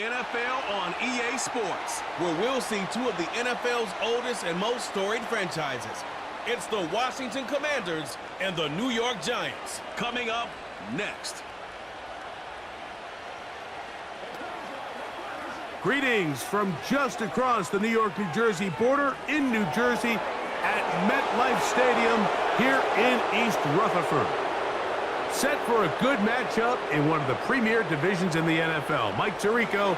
NFL on EA Sports, where we'll see two of the NFL's oldest and most storied franchises. It's the Washington Commanders and the New York Giants. Coming up next. Greetings from just across the New York-New Jersey border in New Jersey at MetLife Stadium here in East Rutherford. Set for a good matchup in one of the premier divisions in the NFL. Mike Tirico,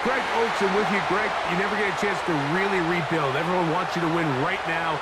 Greg Olson with you. Greg, you never get a chance to really rebuild. Everyone wants you to win right now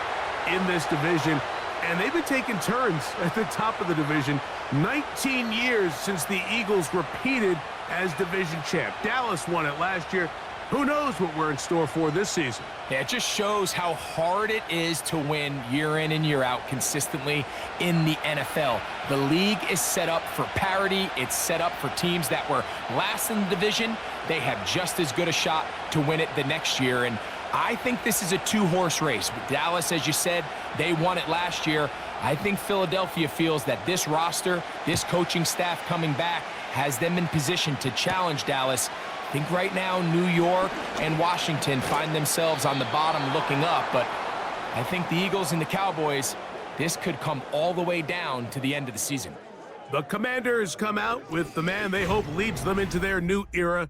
in this division, and they've been taking turns at the top of the division. 19 years since the Eagles repeated as division champ. Dallas won it last year. Who knows what we're in store for this season? Yeah, it just shows how hard it is to win year in and year out consistently in the NFL. The league is set up for parity. It's set up for teams that were last in the division. They have just as good a shot to win it the next year. And I think this is a two-horse race. With Dallas, as you said, they won it last year. I think Philadelphia feels that this roster, this coaching staff coming back, has them in position to challenge Dallas. I think right now New York and Washington find themselves on the bottom looking up, but I think the Eagles and the Cowboys, this could come all the way down to the end of the season. The Commanders come out with the man they hope leads them into their new era.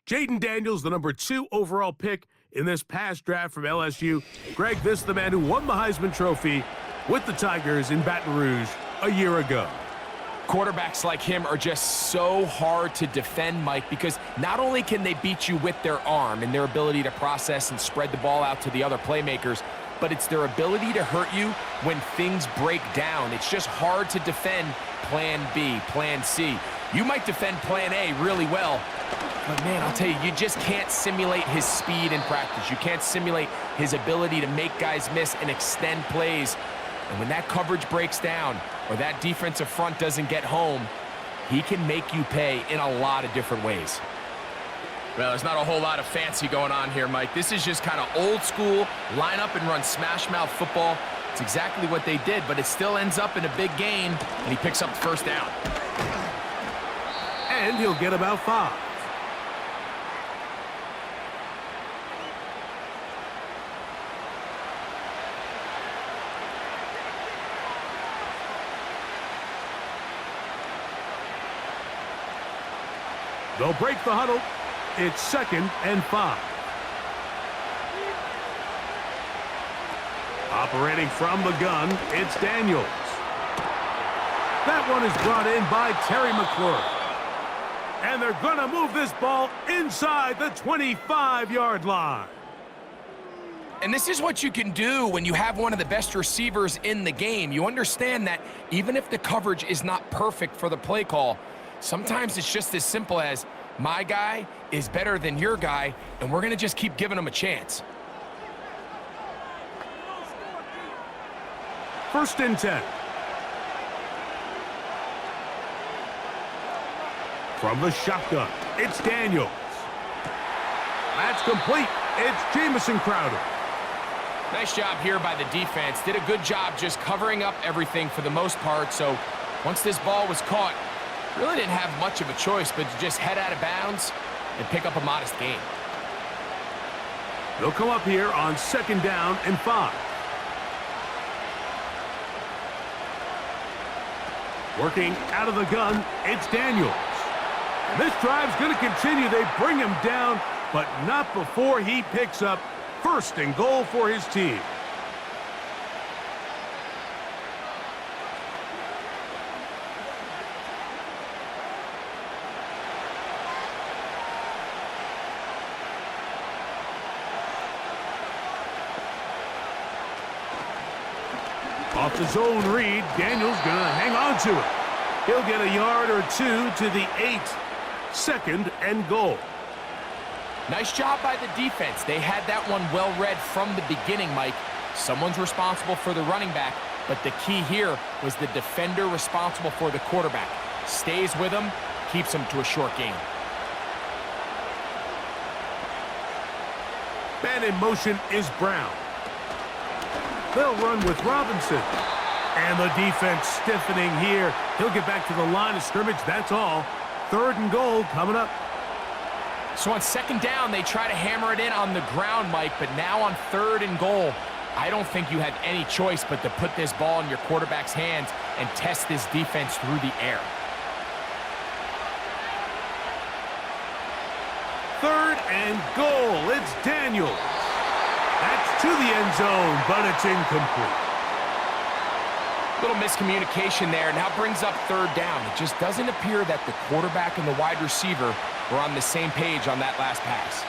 Jaden Daniels, the number 2 overall pick in this past draft from LSU. Greg, this is the man who won the Heisman Trophy with the Tigers in Baton Rouge a year ago. Quarterbacks like him are just so hard to defend, Mike, because not only can they beat you with their arm and their ability to process and spread the ball out to the other playmakers, but it's their ability to hurt you when things break down. It's just hard to defend plan B, plan C. You might defend plan A really well, but man, I'll tell you, you just can't simulate his speed in practice. You can't simulate his ability to make guys miss and extend plays. And when that coverage breaks down or that defensive front doesn't get home, he can make you pay in a lot of different ways. Well, there's not a whole lot of fancy going on here, Mike. This is just kind of old school, line up and run smash mouth football. It's exactly what they did, but it still ends up in a big gain, and he picks up the first down. And he'll get about 5. They'll break the huddle. It's 2nd and 5. Operating from the gun, it's Daniels. That one is brought in by Terry McLaurin. And they're going to move this ball inside the 25-yard line. And this is what you can do when you have one of the best receivers in the game. You understand that even if the coverage is not perfect for the play call, sometimes it's just as simple as my guy is better than your guy, and we're going to just keep giving him a chance. 1st and 10. From the shotgun, it's Daniels. That's complete. It's Jamison Crowder. Nice job here by the defense. Did a good job just covering up everything for the most part. So once this ball was caught, really didn't have much of a choice but to just head out of bounds and pick up a modest gain. They'll come up here on 2nd down and 5. Working out of the gun, it's Daniels. And this drive's going to continue. They bring him down, but not before he picks up 1st and goal for his team. Off the zone read, Daniels going to hang on to it. He'll get a yard or 2 to the 8. 2nd and goal. Nice job by the defense. They had that one well read from the beginning, Mike. Someone's responsible for the running back, but the key here was the defender responsible for the quarterback. Stays with him, keeps him to a short gain. Man in motion is Brown. They'll run with Robinson. And the defense stiffening here. He'll get back to the line of scrimmage, that's all. 3rd and goal coming up. So on second down, they try to hammer it in on the ground, Mike, but now on 3rd and goal, I don't think you have any choice but to put this ball in your quarterback's hands and test this defense through the air. 3rd and goal. It's Daniels. That's to the end zone, but it's incomplete. Little miscommunication there. Now brings up 3rd down. It just doesn't appear that the quarterback and the wide receiver were on the same page on that last pass.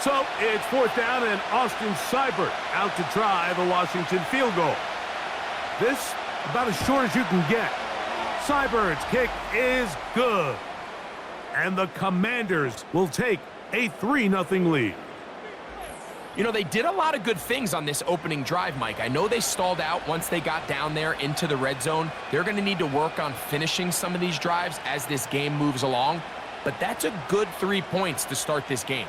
So it's 4th down, and Austin Seibert out to try the Washington field goal. This about as short as you can get. Seibert's kick is good. And the Commanders will take a 3-0 lead. You know, they did a lot of good things on this opening drive, Mike. I know they stalled out once they got down there into the red zone. They're going to need to work on finishing some of these drives as this game moves along. But that's a good 3 points to start this game.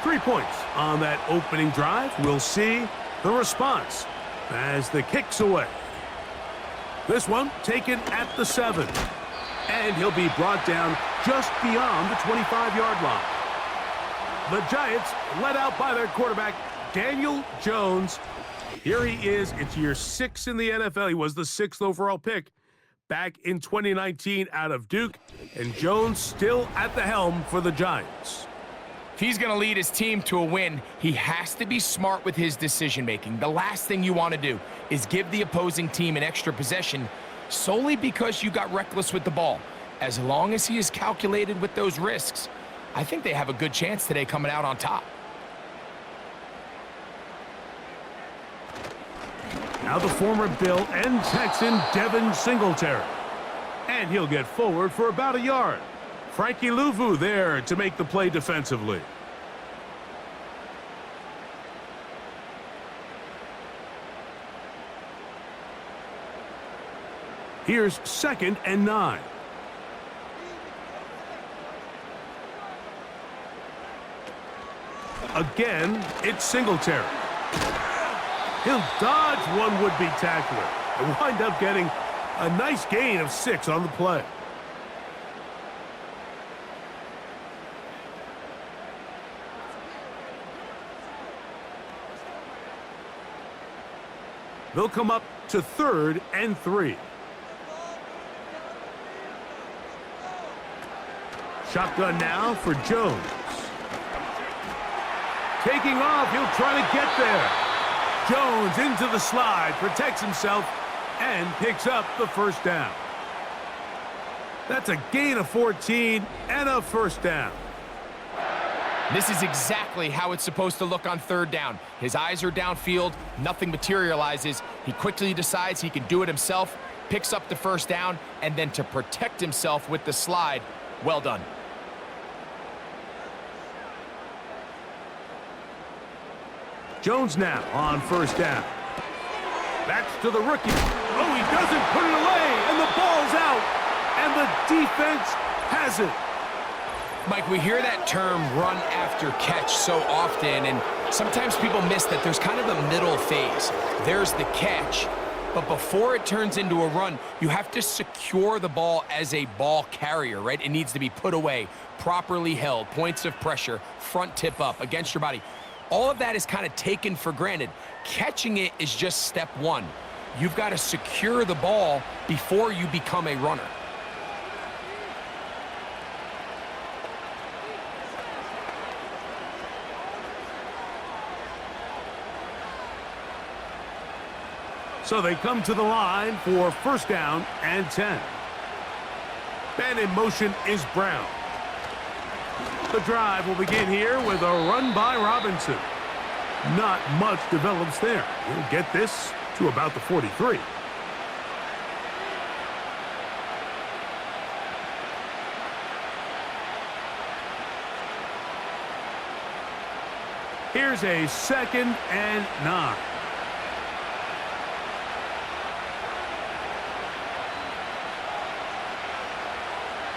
Three points on that opening drive. We'll see the response as the kick's away. This one taken at the 7. And he'll be brought down just beyond the 25-yard line. The Giants led out by their quarterback, Daniel Jones. Here he is. It's year 6 in the NFL. He was the 6th overall pick back in 2019 out of Duke. And Jones still at the helm for the Giants. If he's going to lead his team to a win, he has to be smart with his decision-making. The last thing you want to do is give the opposing team an extra possession solely because you got reckless with the ball. As long as he is calculated with those risks, I think they have a good chance today coming out on top. Now the former Bill and Texan Devin Singletary. And he'll get forward for about a yard. Frankie Louvu there to make the play defensively. Here's 2nd and 9. Again, it's Singletary. He'll dodge one would-be tackler and wind up getting a nice gain of 6 on the play. They'll come up to 3rd and 3. Shotgun now for Jones. Taking off, he'll try to get there. Jones into the slide, protects himself, and picks up the 1st down. That's a gain of 14 and a 1st down. This is exactly how it's supposed to look on 3rd down. His eyes are downfield, nothing materializes. He quickly decides he can do it himself, picks up the 1st down, and then to protect himself with the slide, well done. Jones now on 1st down. That's to the rookie. Oh, he doesn't put it away, and the ball's out, and the defense has it. Mike, we hear that term run after catch so often, and sometimes people miss that there's kind of a middle phase. There's the catch, but before it turns into a run, you have to secure the ball as a ball carrier, right? It needs to be put away, properly held, points of pressure, front tip up against your body. All of that is kind of taken for granted. Catching it is just step 1. You've got to secure the ball before you become a runner. So they come to the line for 1st down and 10. And in motion is Brown. The drive will begin here with a run by Robinson. Not much develops there. He'll get this to about the 43. Here's a 2nd and 9.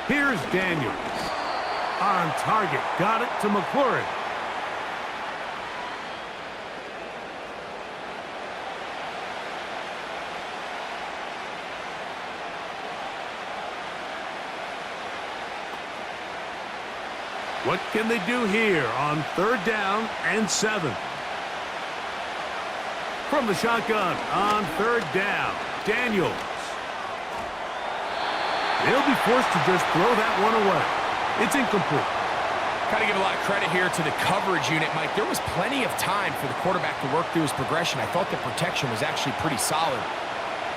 Here's Daniels. on target. Got it to McLaurin. What can they do here on 3rd down and 7? From the shotgun on 3rd down, Daniels. They'll be forced to just throw that one away. It's incomplete. Got to give a lot of credit here to the coverage unit, Mike. There was plenty of time for the quarterback to work through his progression. I thought the protection was actually pretty solid.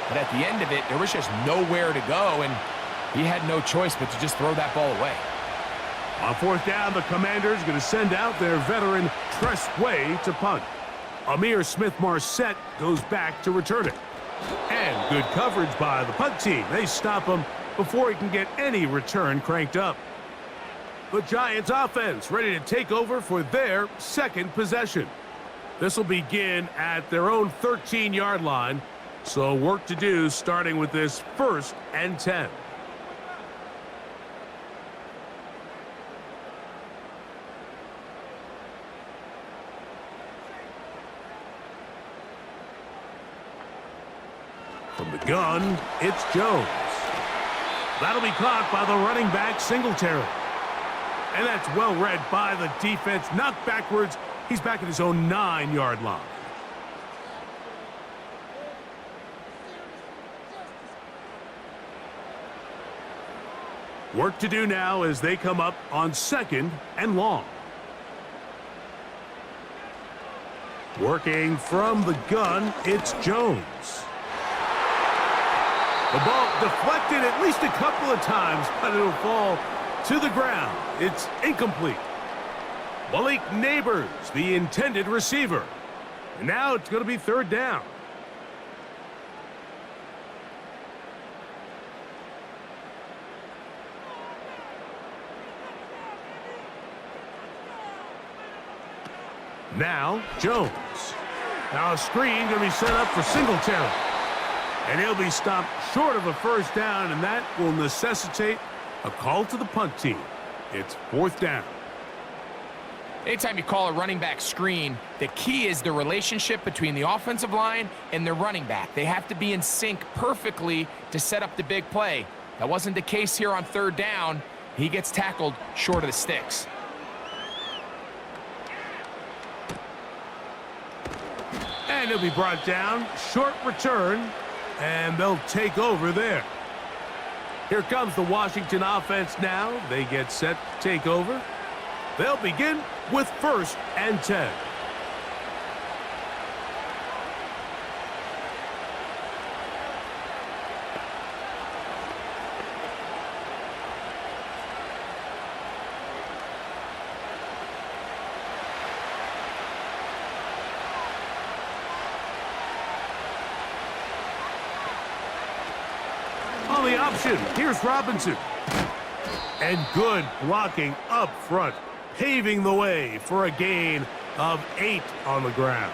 But at the end of it, there was just nowhere to go, and he had no choice but to just throw that ball away. On 4th down, the Commanders going to send out their veteran Tressway to punt. Amir Smith-Marset goes back to return it. And good coverage by the punt team. They stop him before he can get any return cranked up. The Giants offense ready to take over for their 2nd possession. This will begin at their own 13-yard line. So work to do starting with this 1st and 10. From the gun, it's Jones. That'll be caught by the running back, Singletary. And that's well read by the defense. Knocked backwards. He's back at his own 9-yard line. Work to do now as they come up on 2nd and long. Working from the gun, it's Jones. The ball deflected at least a couple of times, but it'll fall to the ground. It's incomplete. Malik Neighbors, the intended receiver. And now it's going to be 3rd down. Now, Jones. Now a screen going to be set up for Singletary. And he'll be stopped short of a 1st down, and that will necessitate a call to the punt team. It's 4th down. Anytime you call a running back screen, the key is the relationship between the offensive line and the running back. They have to be in sync perfectly to set up the big play. That wasn't the case here on 3rd down. He gets tackled short of the sticks. And he'll be brought down. Short return. And they'll take over there. Here comes the Washington offense now. They get set to take over. They'll begin with 1st and 10. On the option, here's Robinson. And good blocking up front, paving the way for a gain of 8 on the ground.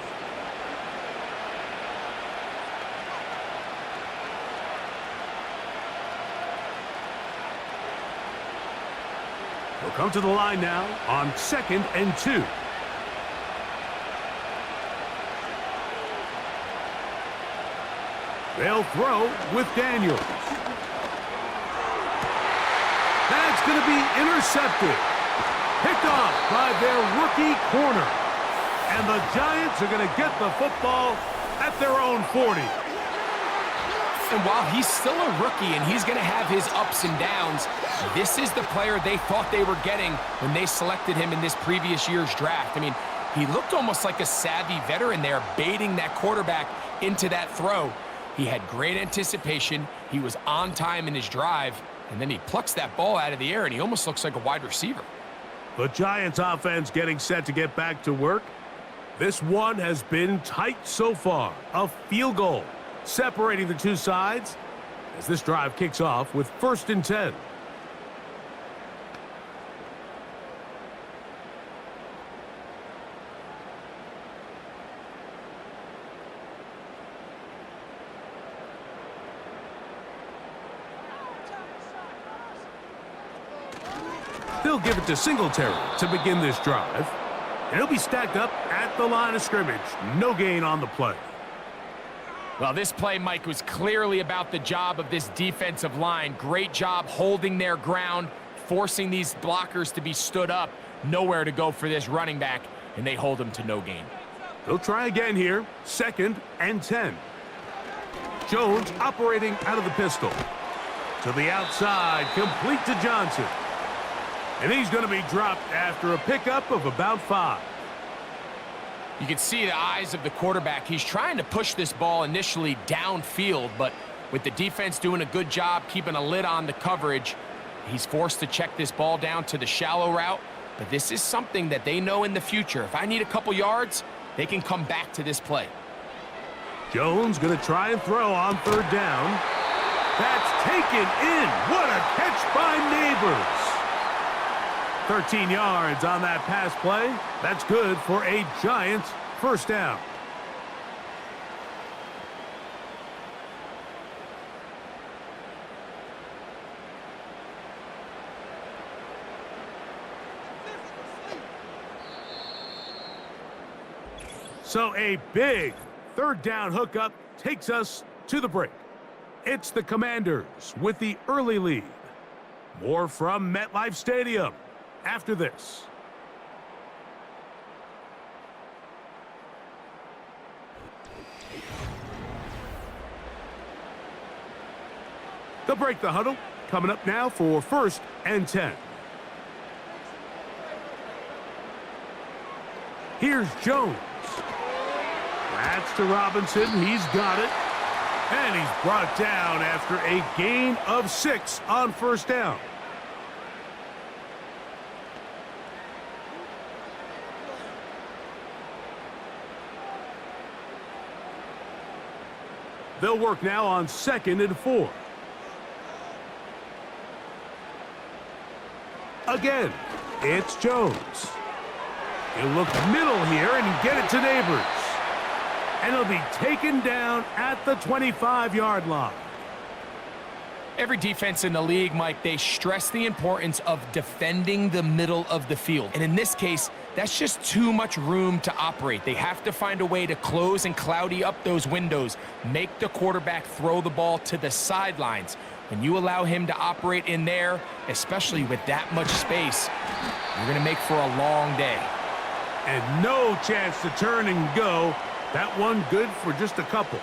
They'll come to the line now on 2nd and 2. They'll throw with Daniels. That's going to be intercepted. Picked off by their rookie corner. And the Giants are going to get the football at their own 40. And while he's still a rookie and he's going to have his ups and downs, this is the player they thought they were getting when they selected him in this previous year's draft. I mean, he looked almost like a savvy veteran there, baiting that quarterback into that throw. He had great anticipation. He was on time in his drive, and then he plucks that ball out of the air, and he almost looks like a wide receiver. The Giants offense getting set to get back to work. This one has been tight so far. A field goal separating the two sides as this drive kicks off with 1st and 10. They'll He'll give it to Singletary to begin this drive. And he'll be stacked up at the line of scrimmage. No gain on the play. Well, this play, Mike, was clearly about the job of this defensive line. Great job holding their ground, forcing these blockers to be stood up. Nowhere to go for this running back, and they hold him to no gain. They'll try again here. 2nd and 10. Jones operating out of the pistol. To the outside, complete to Johnson. And he's going to be dropped after a pickup of about 5. You can see the eyes of the quarterback. He's trying to push this ball initially downfield, but with the defense doing a good job keeping a lid on the coverage, he's forced to check this ball down to the shallow route. But this is something that they know in the future. If I need a couple yards, they can come back to this play. Jones going to try and throw on 3rd down. That's taken in. What a catch by Neighbors. 13 yards on that pass play. That's good for a Giants 1st down. So a big 3rd down hookup takes us to the break. It's the Commanders with the early lead. More from MetLife Stadium after this. They'll break the huddle. Coming up now for 1st and 10. Here's Jones. That's to Robinson. He's got it. And he's brought down after a gain of 6 on 1st down. They'll work now on 2nd and 4. Again, it's Jones. He'll look middle here and get it to Neighbors. And he'll be taken down at the 25-yard line. Every defense in the league, Mike, they stress the importance of defending the middle of the field. And in this case, that's just too much room to operate. They have to find a way to close and cloudy up those windows, make the quarterback throw the ball to the sidelines. When you allow him to operate in there, especially with that much space, you're going to make for a long day. And no chance to turn and go. That one good for just a couple.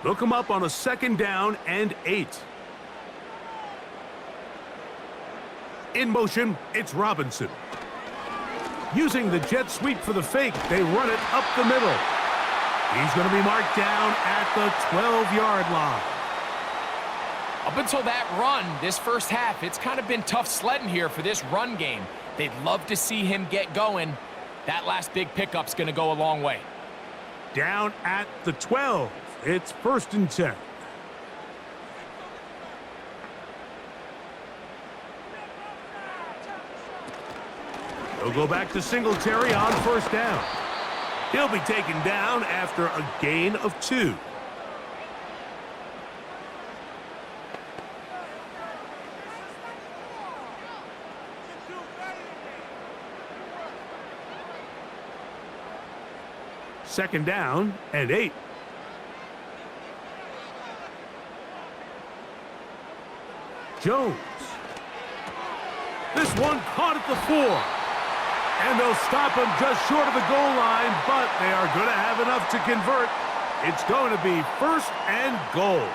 They'll come up on a 2nd down and 8. In motion, it's Robinson. Using the jet sweep for the fake, they run it up the middle. He's going to be marked down at the 12-yard line. Up until that run, this first half, it's kind of been tough sledding here for this run game. They'd love to see him get going. That last big pickup's going to go a long way. Down at the 12. It's 1st and 10. They'll go back to Singletary on 1st down. He'll be taken down after a gain of 2. Second down and 8. Jones. This one caught at the 4. And they'll stop him just short of the goal line, but they are going to have enough to convert. It's going to be 1st and goal.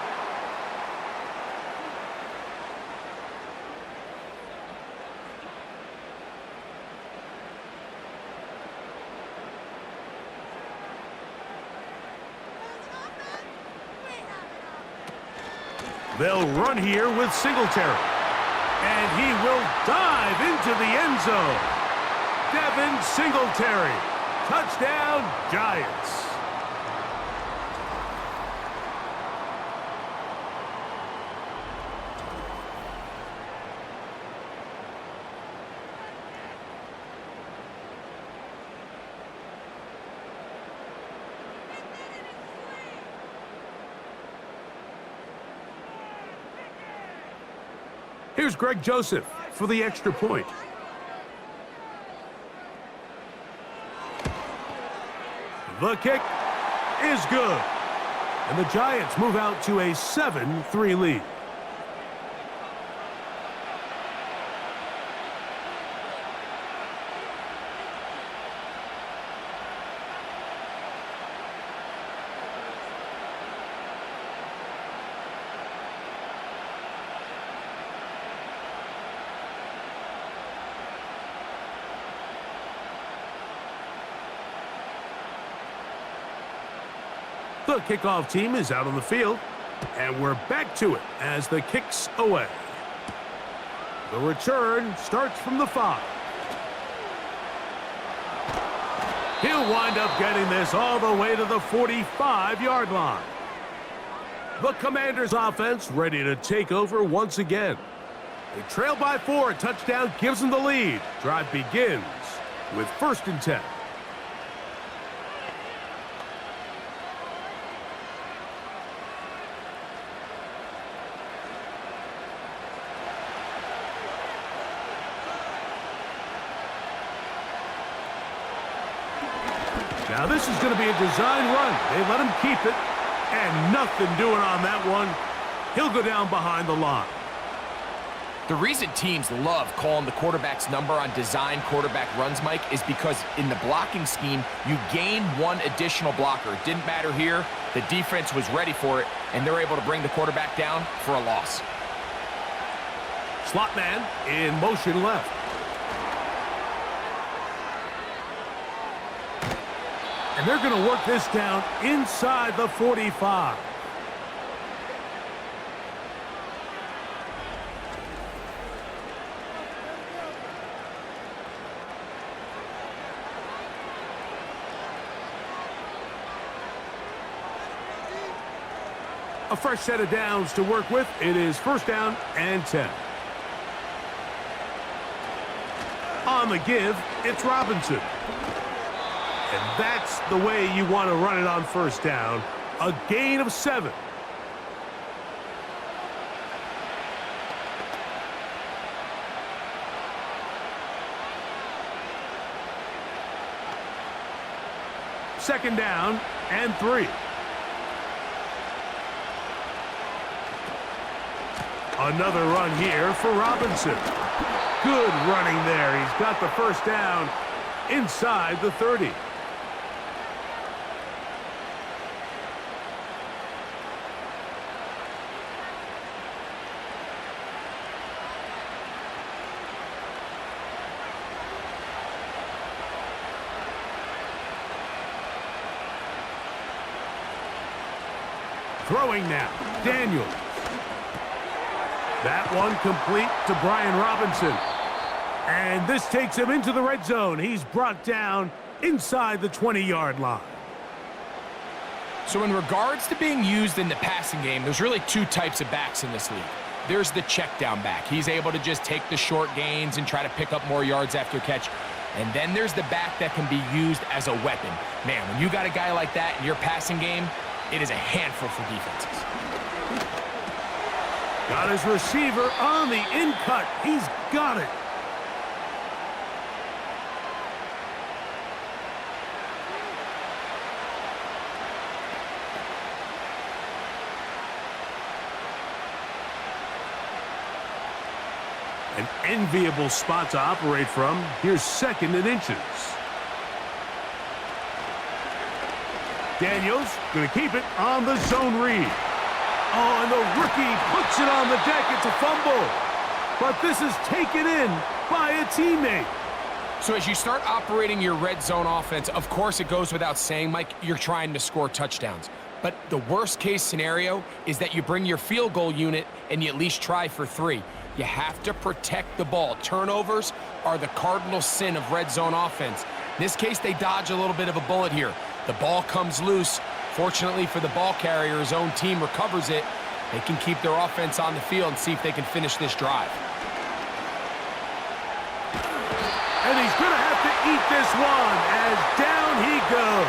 They'll run here with Singletary. And he will dive into the end zone. Devin Singletary. Touchdown, Giants. Here's Greg Joseph for the extra point. The kick is good. And the Giants move out to a 7-3 lead. The kickoff team is out on the field, and we're back to it as the kick's away. The return starts from the 5. He'll wind up getting this all the way to the 45-yard line. The Commanders' offense ready to take over once again. They trail by 4. A touchdown gives them the lead. Drive begins with 1st and 10. Now this is going to be a design run. They let him keep it, and nothing doing on that one. He'll go down behind the line. The reason teams love calling the quarterback's number on design quarterback runs, Mike, is because in the blocking scheme, you gain one additional blocker. It didn't matter here. The defense was ready for it, and they're able to bring the quarterback down for a loss. Slot man in motion left. And they're going to work this down inside the 45. A fresh set of downs to work with. It is 1st down and 10. On the give, it's Robinson. And that's the way you want to run it on 1st down. A gain of 7. Second down and 3. Another run here for Robinson. Good running there. He's got the 1st down inside the 30. Throwing now, Daniels. That one complete to Brian Robinson. And this takes him into the red zone. He's brought down inside the 20-yard line. So in regards to being used in the passing game, there's really 2 types of backs in this league. There's the check down back. He's able to just take the short gains and try to pick up more yards after catch. And then there's the back that can be used as a weapon. Man, when you got a guy like that in your passing game, it is a handful for defenses. Got his receiver on the in-cut. He's got it. An enviable spot to operate from. Here's 2nd and inches. Daniels going to keep it on the zone read. Oh, and the rookie puts it on the deck. It's a fumble. But this is taken in by a teammate. So as you start operating your red zone offense, of course it goes without saying, Mike, you're trying to score touchdowns. But the worst case scenario is that you bring your field goal unit and you at least try for 3. You have to protect the ball. Turnovers are the cardinal sin of red zone offense. In this case, they dodge a little bit of a bullet here. The ball comes loose. Fortunately for the ball carrier, his own team recovers it. They can keep their offense on the field and see if they can finish this drive. And he's going to have to eat this one as down he goes.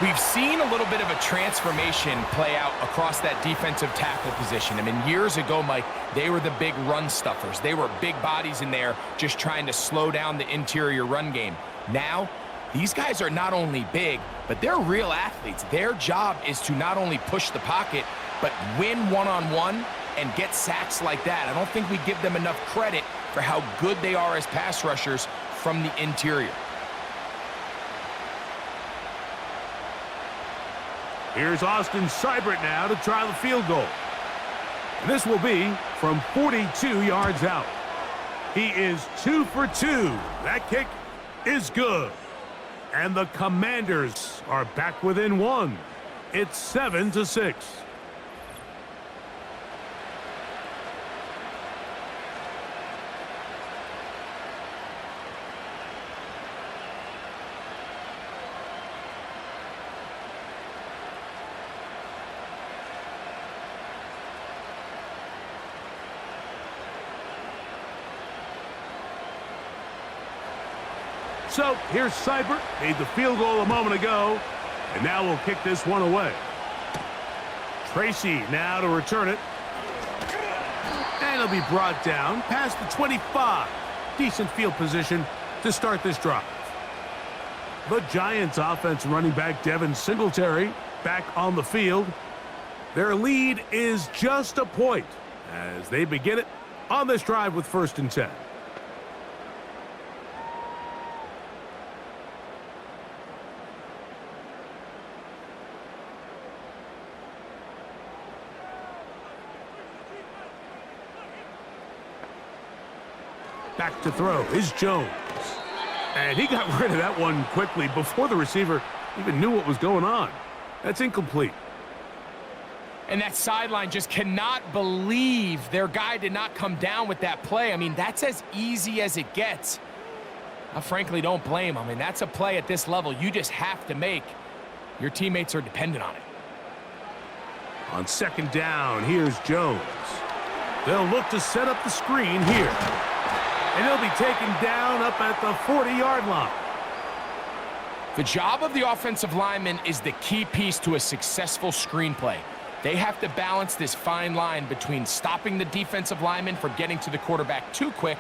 We've seen a little bit of a transformation play out across that defensive tackle position. I mean, years ago, Mike, they were the big run stuffers. They were big bodies in there just trying to slow down the interior run game. Now, these guys are not only big, but they're real athletes. Their job is to not only push the pocket, but win one-on-one and get sacks like that. I don't think we give them enough credit for how good they are as pass rushers from the interior. Here's Austin Seibert now to try the field goal. This will be from 42 yards out. He is 2 for 2. That kick is good. And the Commanders are back within 1. It's 7-6. So here's Seibert, made the field goal a moment ago, and now we'll kick this one away. Tracy now to return it. And it'll be brought down past the 25. Decent field position to start this drive. The Giants offense running back Devin Singletary back on the field. Their lead is just a point as they begin it on this drive with 1st and 10. Back to throw is Jones. And he got rid of that one quickly before the receiver even knew what was going on. That's incomplete. And that sideline just cannot believe their guy did not come down with that play. I mean, that's as easy as it gets. I frankly don't blame him. I mean, that's a play at this level you just have to make. Your teammates are dependent on it. On 2nd down, here's Jones. They'll look to set up the screen here. And he'll be taken down up at the 40-yard line. The job of the offensive lineman is the key piece to a successful screenplay. They have to balance this fine line between stopping the defensive lineman from getting to the quarterback too quick,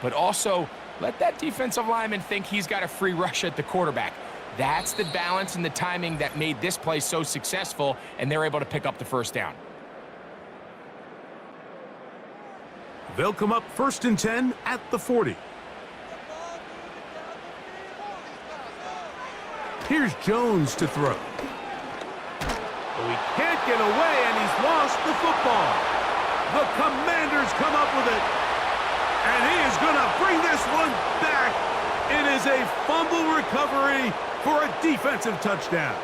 but also let that defensive lineman think he's got a free rush at the quarterback. That's the balance and the timing that made this play so successful, and they're able to pick up the 1st down. They'll come up 1st and 10 at the 40. Here's Jones to throw. But he can't get away, and he's lost the football. The Commanders come up with it. And he is going to bring this one back. It is a fumble recovery for a defensive touchdown.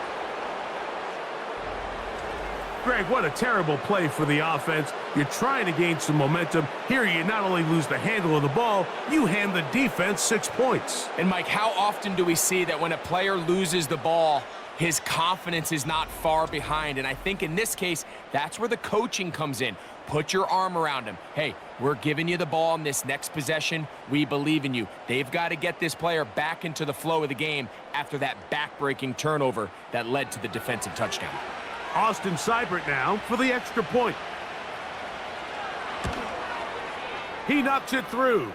Greg, what a terrible play for the offense. You're trying to gain some momentum. Here you not only lose the handle of the ball, you hand the defense 6 points. And Mike, how often do we see that when a player loses the ball, his confidence is not far behind? And I think in this case, that's where the coaching comes in. Put your arm around him. Hey, we're giving you the ball in this next possession. We believe in you. They've got to get this player back into the flow of the game after that back-breaking turnover that led to the defensive touchdown. Austin Seibert now for the extra point. He knocks it through.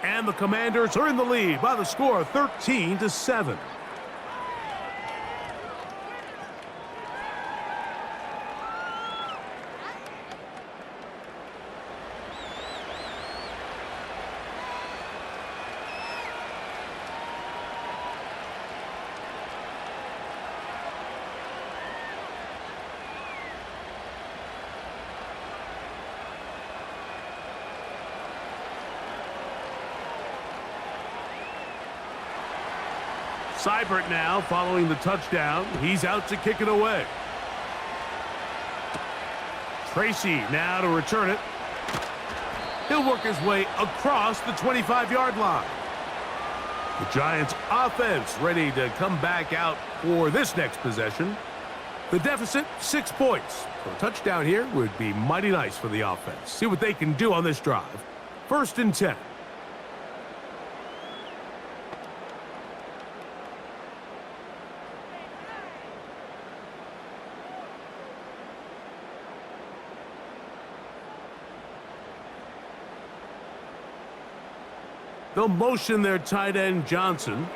And the Commanders are in the lead by the score of 13-7. Seibert now following the touchdown. He's out to kick it away. Tracy now to return it. He'll work his way across the 25-yard line. The Giants offense ready to come back out for this next possession. The deficit, 6 points. So a touchdown here would be mighty nice for the offense. See what they can do on this drive. 1st and 10. They'll motion their tight end, Johnson.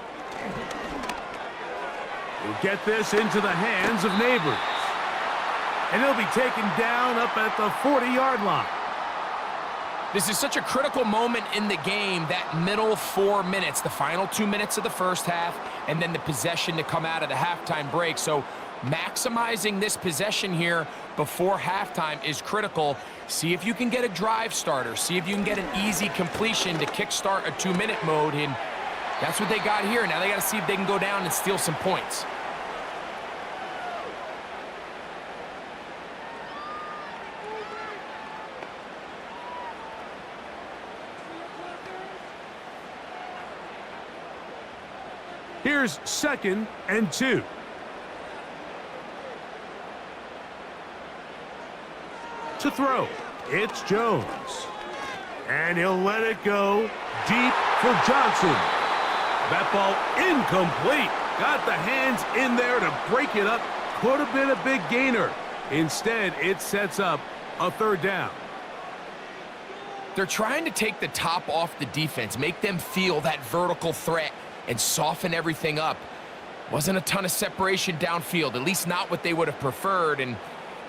He'll get this into the hands of Neighbors. And he'll be taken down up at the 40-yard line. This is such a critical moment in the game, that middle 4 minutes, the final 2 minutes of the first half, and then the possession to come out of the halftime break. So maximizing this possession here before halftime is critical. See if you can get a drive starter. See if you can get an easy completion to kickstart a 2-minute mode, and that's what they got here. Now they got to see if they can go down and steal some points. Here's 2nd and 2. To throw, it's Jones. And he'll let it go deep for Johnson. That ball incomplete. Got the hands in there to break it up. Could have been a big gainer. Instead, it sets up a 3rd down. They're trying to take the top off the defense, make them feel that vertical threat, and soften everything up. Wasn't a ton of separation downfield, at least not what they would have preferred, and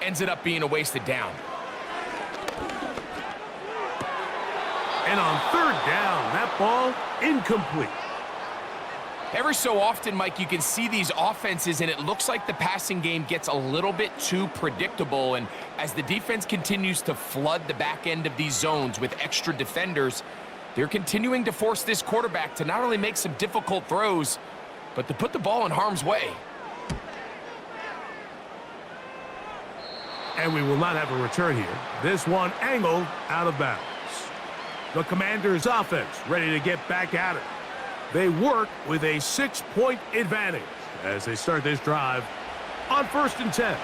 ends it up being a wasted down. And on 3rd down, that ball incomplete. Every so often, Mike, you can see these offenses, and it looks like the passing game gets a little bit too predictable, and as the defense continues to flood the back end of these zones with extra defenders, they're continuing to force this quarterback to not only make some difficult throws, but to put the ball in harm's way. And we will not have a return here. This one angled out of bounds. The Commanders' offense ready to get back at it. They work with a 6-point advantage as they start this drive on 1st and 10.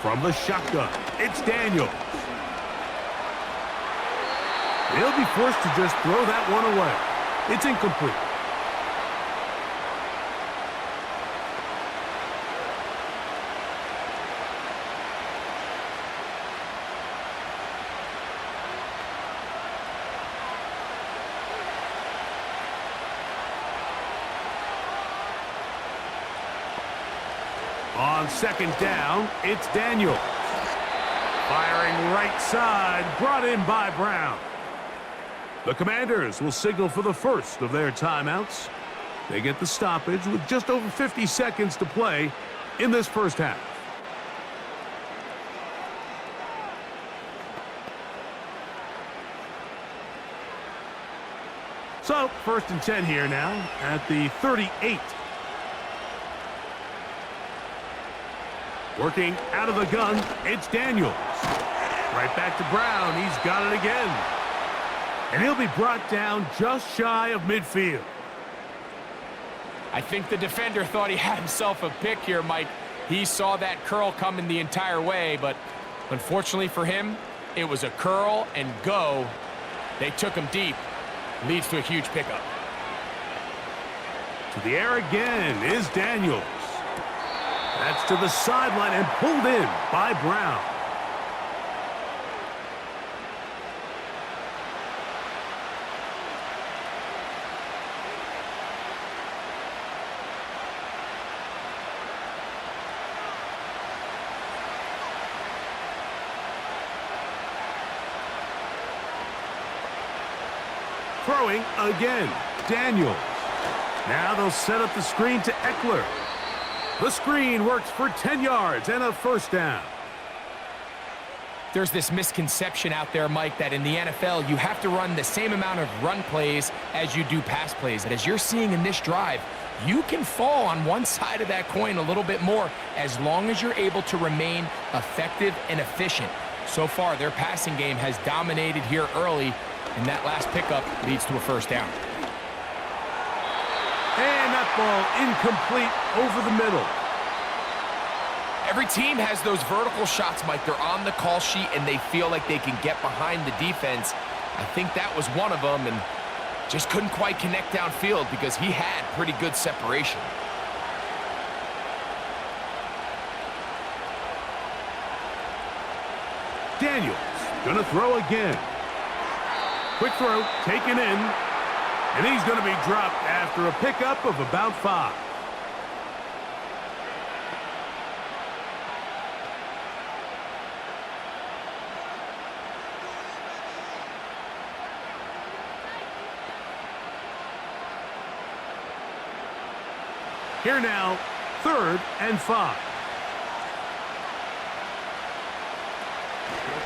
From the shotgun, it's Daniels. He'll be forced to just throw that one away. It's incomplete. On 2nd down, it's Daniels. Firing right side, brought in by Brown. The Commanders will signal for the first of their timeouts. They get the stoppage with just over 50 seconds to play in this first half. So, 1st and 10 here now at the 38. Working out of the gun, it's Daniels. Right back to Brown. He's got it again. And he'll be brought down just shy of midfield. I think the defender thought he had himself a pick here, Mike. He saw that curl coming the entire way, but unfortunately for him, it was a curl and go. They took him deep. Leads to a huge pickup. To the air again is Daniels. That's to the sideline and pulled in by Brown. Throwing again, Daniels. Now they'll set up the screen to Eckler. The screen works for 10 yards and a 1st down. There's this misconception out there, Mike, that in the NFL, you have to run the same amount of run plays as you do pass plays. And as you're seeing in this drive, you can fall on one side of that coin a little bit more as long as you're able to remain effective and efficient. So far, their passing game has dominated here early, and that last pickup leads to a 1st down. And that ball incomplete over the middle. Every team has those vertical shots, Mike. They're on the call sheet, and they feel like they can get behind the defense. I think that was one of them, and just couldn't quite connect downfield because he had pretty good separation. Daniels gonna throw again. Quick throw, taken in, and he's gonna be dropped after a pickup of about 5. Here now, 3rd and 5.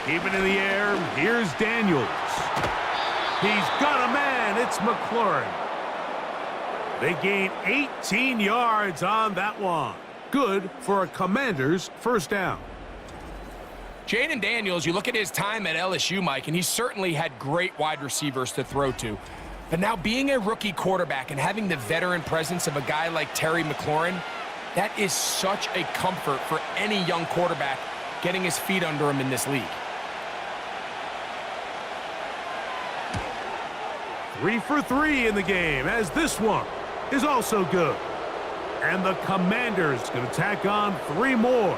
Keep it in the air. Here's Daniels. He's got a man. It's McLaurin. They gain 18 yards on that one. Good for a Commander's first down. Jaden Daniels, you look at his time at LSU, Mike, and he certainly had great wide receivers to throw to. But now being a rookie quarterback and having the veteran presence of a guy like Terry McLaurin, that is such a comfort for any young quarterback getting his feet under him in this league. 3 for 3 in the game, as this one is also good. And the Commanders going to tack on 3 more,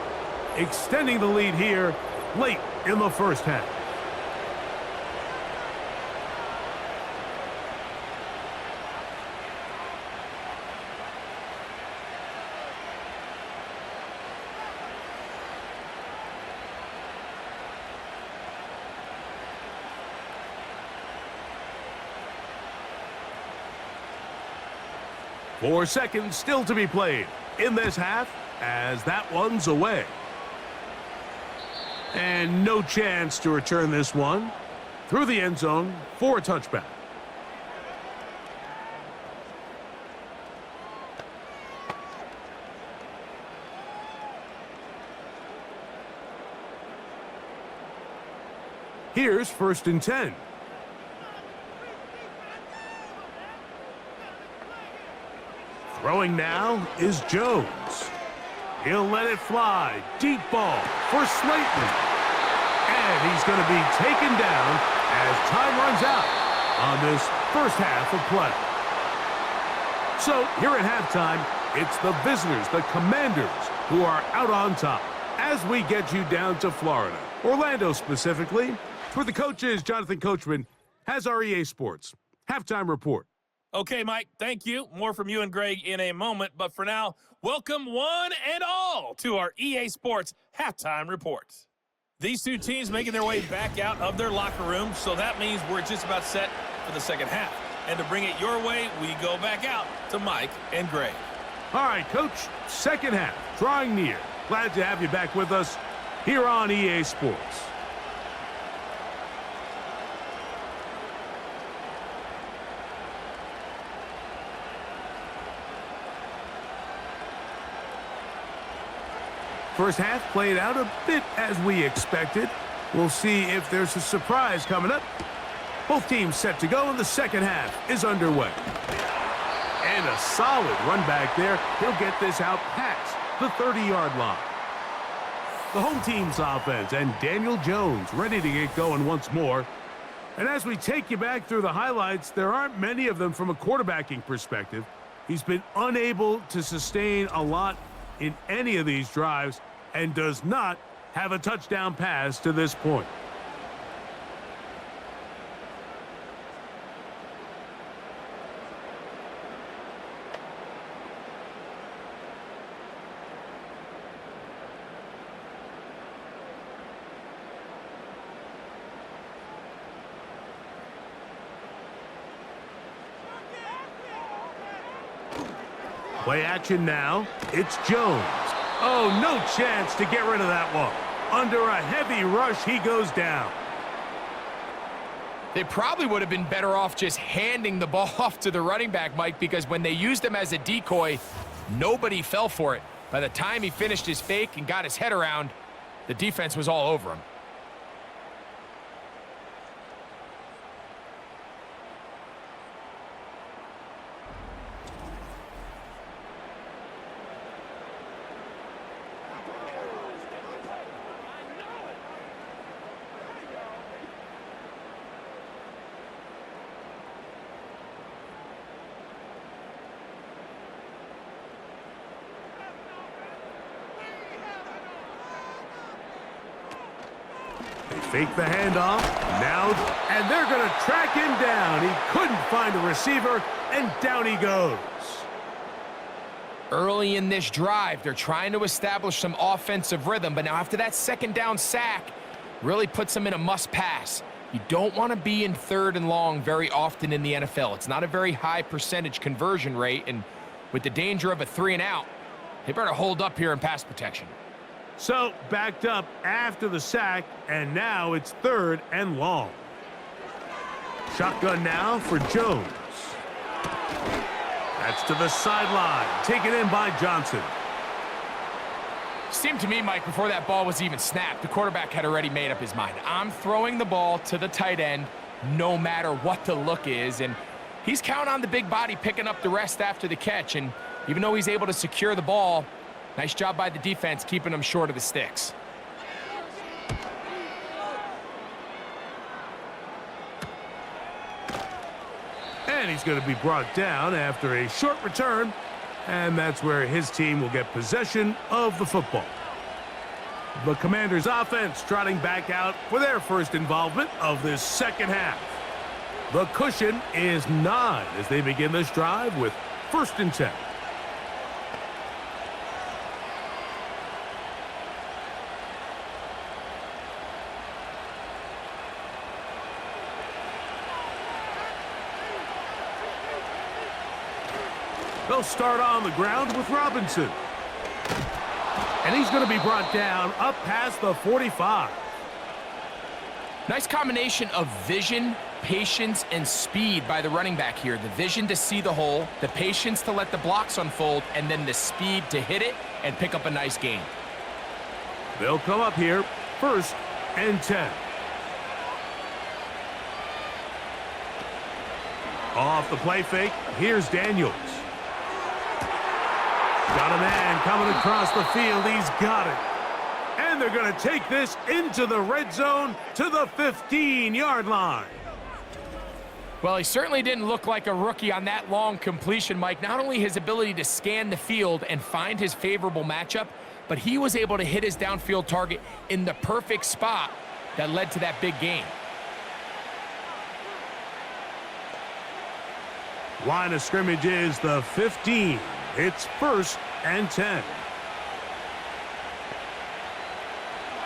extending the lead here late in the first half. Four seconds still to be played in this half as that one's away. And no chance to return this one through the end zone for a touchback. Here's 1st and 10. Throwing now is Jones. He'll let it fly. Deep ball for Slayton. And he's going to be taken down as time runs out on this first half of play. So here at halftime, it's the visitors, the Commanders, who are out on top as we get you down to Florida, Orlando specifically. For the coaches, Jonathan Coachman has our EA Sports halftime report. Okay, Mike, thank you. More from you and Greg in a moment. But for now, welcome one and all to our EA Sports halftime report. These two teams making their way back out of their locker room, so that means we're just about set for the second half. And to bring it your way, we go back out to Mike and Greg. All right, Coach, second half, drawing near. Glad to have you back with us here on EA Sports. First half played out a bit as we expected. We'll see if there's a surprise coming up. Both teams set to go, and the second half is underway. And a solid run back there. He'll get this out past the 30-yard line. The home team's offense and Daniel Jones ready to get going once more. And as we take you back through the highlights, there aren't many of them from a quarterbacking perspective. He's been unable to sustain a lot in any of these drives and does not have a touchdown pass to this point. Play action now. It's Jones. Oh, no chance to get rid of that one. Under a heavy rush, he goes down. They probably would have been better off just handing the ball off to the running back, Mike, because when they used him as a decoy, nobody fell for it. By the time he finished his fake and got his head around, the defense was all over him. Fake the handoff. Now, and they're going to track him down. He couldn't find a receiver, and down he goes. Early in this drive, they're trying to establish some offensive rhythm, but now after that second down sack, really puts them in a must-pass. You don't want to be in 3rd and long very often in the NFL. It's not a very high percentage conversion rate, and with the danger of a 3-and-out, they better hold up here in pass protection. So, backed up after the sack, and now it's 3rd and long. Shotgun now for Jones. That's to the sideline, taken in by Johnson. Seemed to me, Mike, before that ball was even snapped, the quarterback had already made up his mind. I'm throwing the ball to the tight end no matter what the look is, and he's counting on the big body picking up the rest after the catch, and even though he's able to secure the ball, nice job by the defense keeping him short of the sticks. And he's going to be brought down after a short return, and that's where his team will get possession of the football. The Commanders' offense trotting back out for their first involvement of this second half. The cushion is 9 as they begin this drive with 1st and 10. They'll start on the ground with Robinson. And he's going to be brought down up past the 45. Nice combination of vision, patience, and speed by the running back here. The vision to see the hole, the patience to let the blocks unfold, and then the speed to hit it and pick up a nice gain. They'll come up here, 1st and 10. Off the play fake, here's Daniels. Got a man coming across the field. He's got it. And they're going to take this into the red zone to the 15-yard line. Well, he certainly didn't look like a rookie on that long completion, Mike. Not only his ability to scan the field and find his favorable matchup, but he was able to hit his downfield target in the perfect spot that led to that big gain. Line of scrimmage is the 15. It's 1st and 10.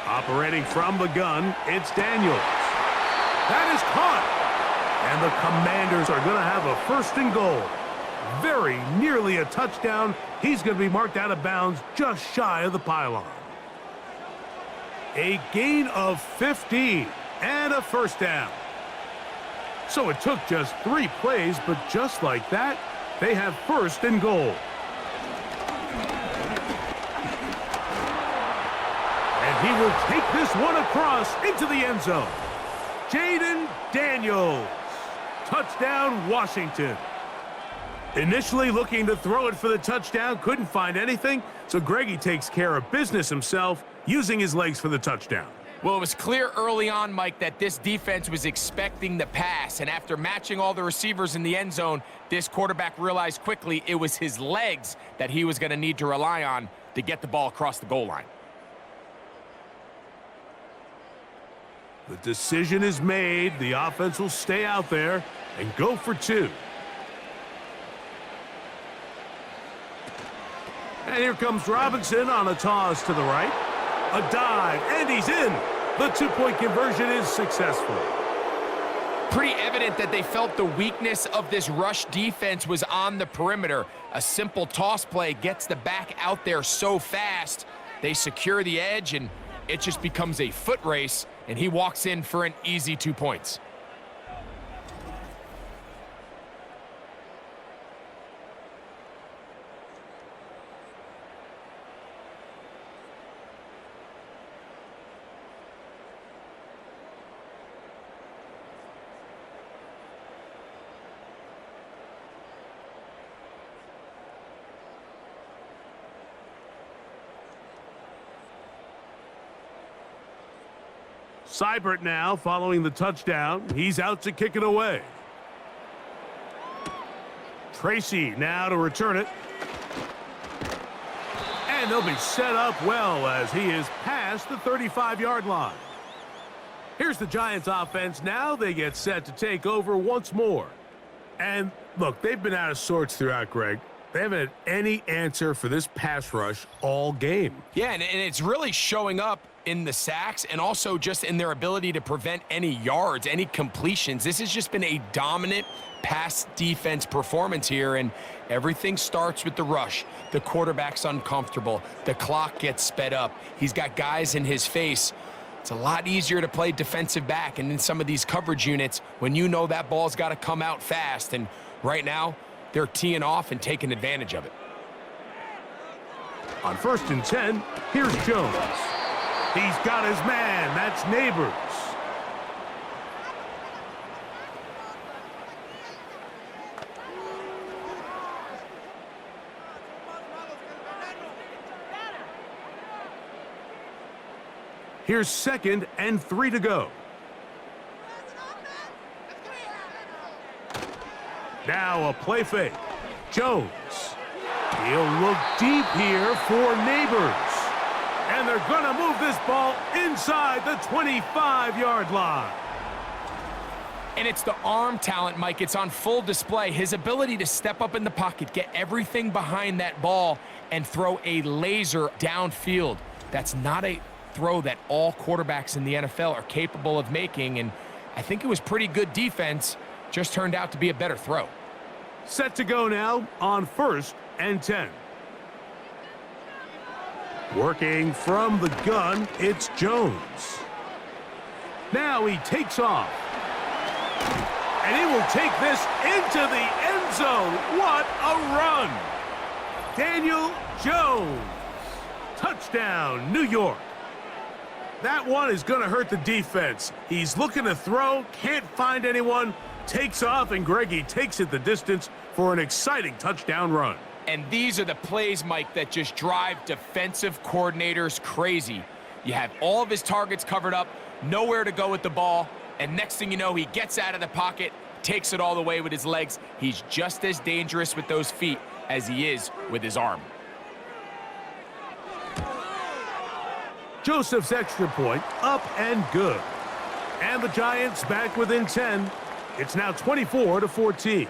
Operating from the gun, it's Daniels. That is caught. And the Commanders are going to have a 1st and goal. Very nearly a touchdown. He's going to be marked out of bounds just shy of the pylon. A gain of 15 and a 1st down. So it took just 3 plays, but just like that, they have 1st and goal. And he will take this one across into the end zone. Jaden Daniels. Touchdown, Washington. Initially looking to throw it for the touchdown, couldn't find anything, so Greggy takes care of business himself, using his legs for the touchdown. Well, it was clear early on, Mike, that this defense was expecting the pass, and after matching all the receivers in the end zone, this quarterback realized quickly it was his legs that he was going to need to rely on to get the ball across the goal line. The decision is made. The offense will stay out there and go for 2. And here comes Robinson on a toss to the right. A dive, and he's in. The 2-point conversion is successful. Pretty evident that they felt the weakness of this rush defense was on the perimeter. A simple toss play gets the back out there so fast. They secure the edge, and it just becomes a foot race, and he walks in for an easy 2 points. Seibert now following the touchdown. He's out to kick it away. Tracy now to return it. And they'll be set up well as he is past the 35-yard line. Here's the Giants offense now. They get set to take over once more. And look, they've been out of sorts throughout, Greg. They haven't had any answer for this pass rush all game. Yeah, and it's really showing up in the sacks and also just in their ability to prevent any yards, any completions. This has just been a dominant pass defense performance here, and everything starts with the rush. The quarterback's uncomfortable. The clock gets sped up. He's got guys in his face. It's a lot easier to play defensive back and in some of these coverage units when you know that ball's got to come out fast, and right now they're teeing off and taking advantage of it. On 1st and 10, here's Jones. He's got his man. That's Neighbors. Here's 2nd and 3 to go. Now a play fake. Jones. He'll look deep here for Neighbors. And they're going to move this ball inside the 25-yard line. And it's the arm talent, Mike. It's on full display. His ability to step up in the pocket, get everything behind that ball, and throw a laser downfield. That's not a throw that all quarterbacks in the NFL are capable of making, and I think it was pretty good defense. Just turned out to be a better throw. Set to go now on 1st and 10. Working from the gun, it's Jones. Now he takes off. And he will take this into the end zone. What a run! Daniel Jones. Touchdown, New York. That one is going to hurt the defense. He's looking to throw, can't find anyone, takes off, and Greggy takes it the distance for an exciting touchdown run. And these are the plays, Mike, that just drive defensive coordinators crazy. You have all of his targets covered up, nowhere to go with the ball, and next thing you know, he gets out of the pocket, takes it all the way with his legs. He's just as dangerous with those feet as he is with his arm. Joseph's extra point up and good. And the Giants back within 10. It's now 24-14.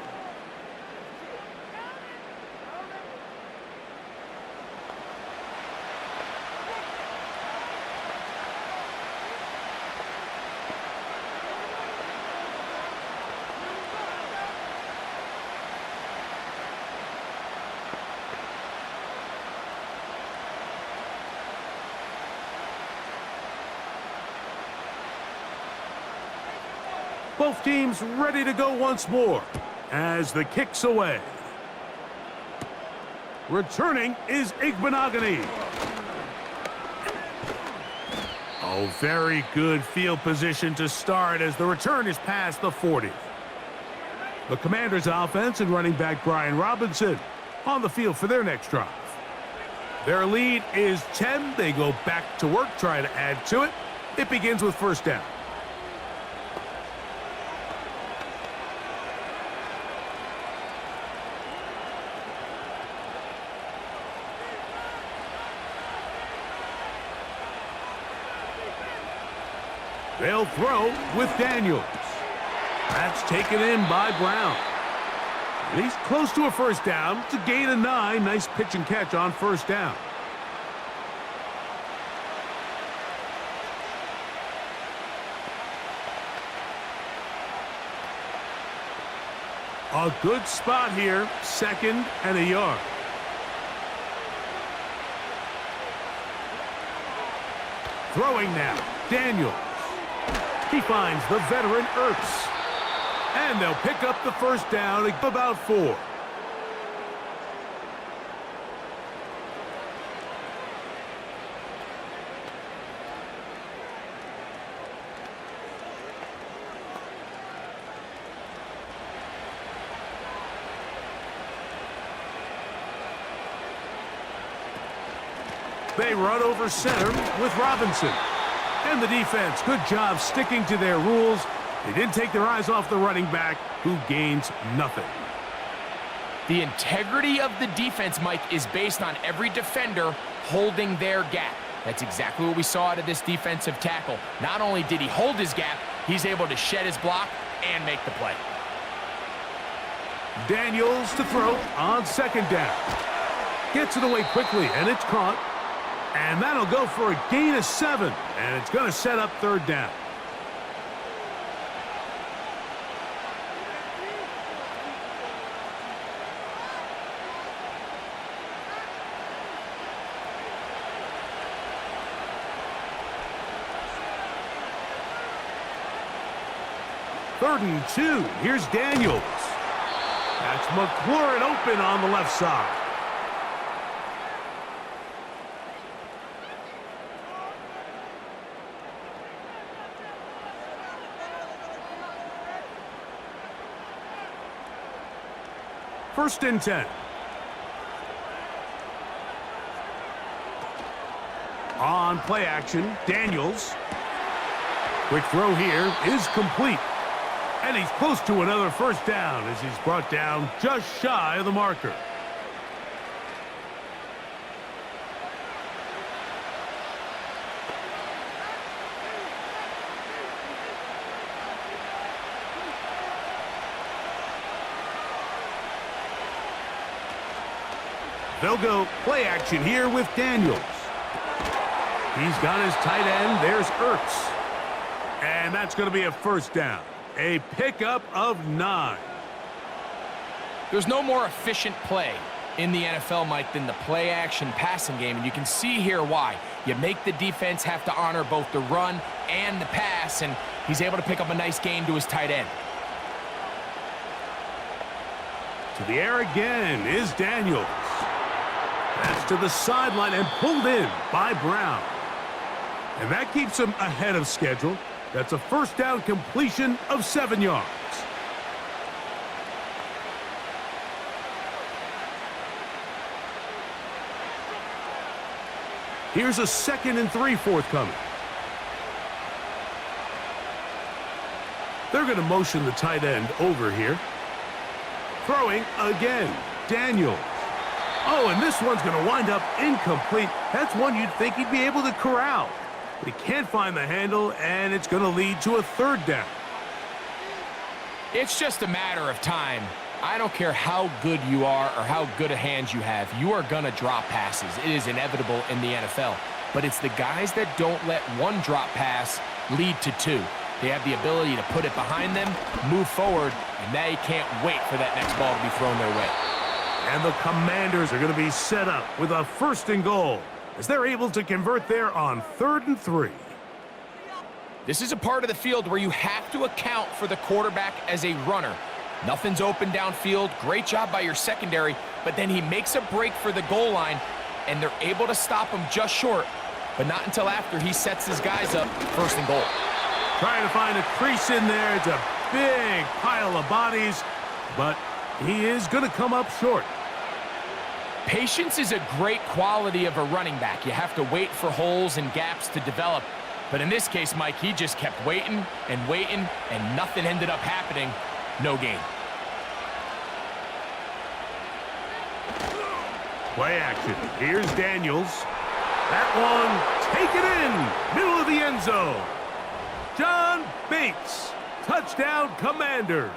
Both teams ready to go once more as the kick's away. Returning is Igbenogany. Oh, very good field position to start as the return is past the 40. The Commanders' offense and running back Brian Robinson on the field for their next drive. Their lead is 10. They go back to work, try to add to it. It begins with 1st down. They'll throw with Daniels. That's taken in by Brown. And he's close to a 1st down to gain a 9. Nice pitch and catch on 1st down. A good spot here, 2nd and a yard. Throwing now, Daniels. He finds the veteran Ertz. And they'll pick up the 1st down at about 4. They run over center with Robinson. And the defense, good job sticking to their rules. They didn't take their eyes off the running back, who gains nothing. The integrity of the defense, Mike, is based on every defender holding their gap. That's exactly what we saw out of this defensive tackle. Not only did he hold his gap, he's able to shed his block and make the play. Daniels to throw on second down. Gets it away quickly, and it's caught. And that'll go for a gain of 7, and it's going to set up third down. Third and 2. Here's Daniels. That's McLaurin open on the left side. First and 10. On play action, Daniels. Quick throw here is complete. And he's close to another first down as he's brought down just shy of the marker. They'll go play action here with Daniels. He's got his tight end. There's Ertz. And that's going to be a first down. A pickup of 9. There's no more efficient play in the NFL, Mike, than the play-action passing game, and you can see here why. You make the defense have to honor both the run and the pass, and he's able to pick up a nice gain to his tight end. To the air again is Daniels. That's to the sideline and pulled in by Brown. And that keeps him ahead of schedule. That's a first down completion of 7 yards. Here's a 2nd and 3 forthcoming. They're going to motion the tight end over here. Throwing again, Daniels. Oh, and this one's going to wind up incomplete. That's one you'd think he'd be able to corral. But he can't find the handle, and it's going to lead to a third down. It's just a matter of time. I don't care how good you are or how good a hand you have. You are going to drop passes. It is inevitable in the NFL. But it's the guys that don't let one drop pass lead to 2. They have the ability to put it behind them, move forward, and they can't wait for that next ball to be thrown their way. And the Commanders are going to be set up with a 1st and goal, as they're able to convert there on 3rd and 3. This is a part of the field where you have to account for the quarterback as a runner. Nothing's open downfield. Great job by your secondary, but then he makes a break for the goal line, and they're able to stop him just short, but not until after he sets his guys up 1st and goal. Trying to find a crease in there. It's a big pile of bodies, but he is going to come up short. Patience is a great quality of a running back. You have to wait for holes and gaps to develop. But in this case, Mike, he just kept waiting and waiting, and nothing ended up happening. No gain. Play action. Here's Daniels. That one taken in, middle of the end zone. John Bates, touchdown Commanders.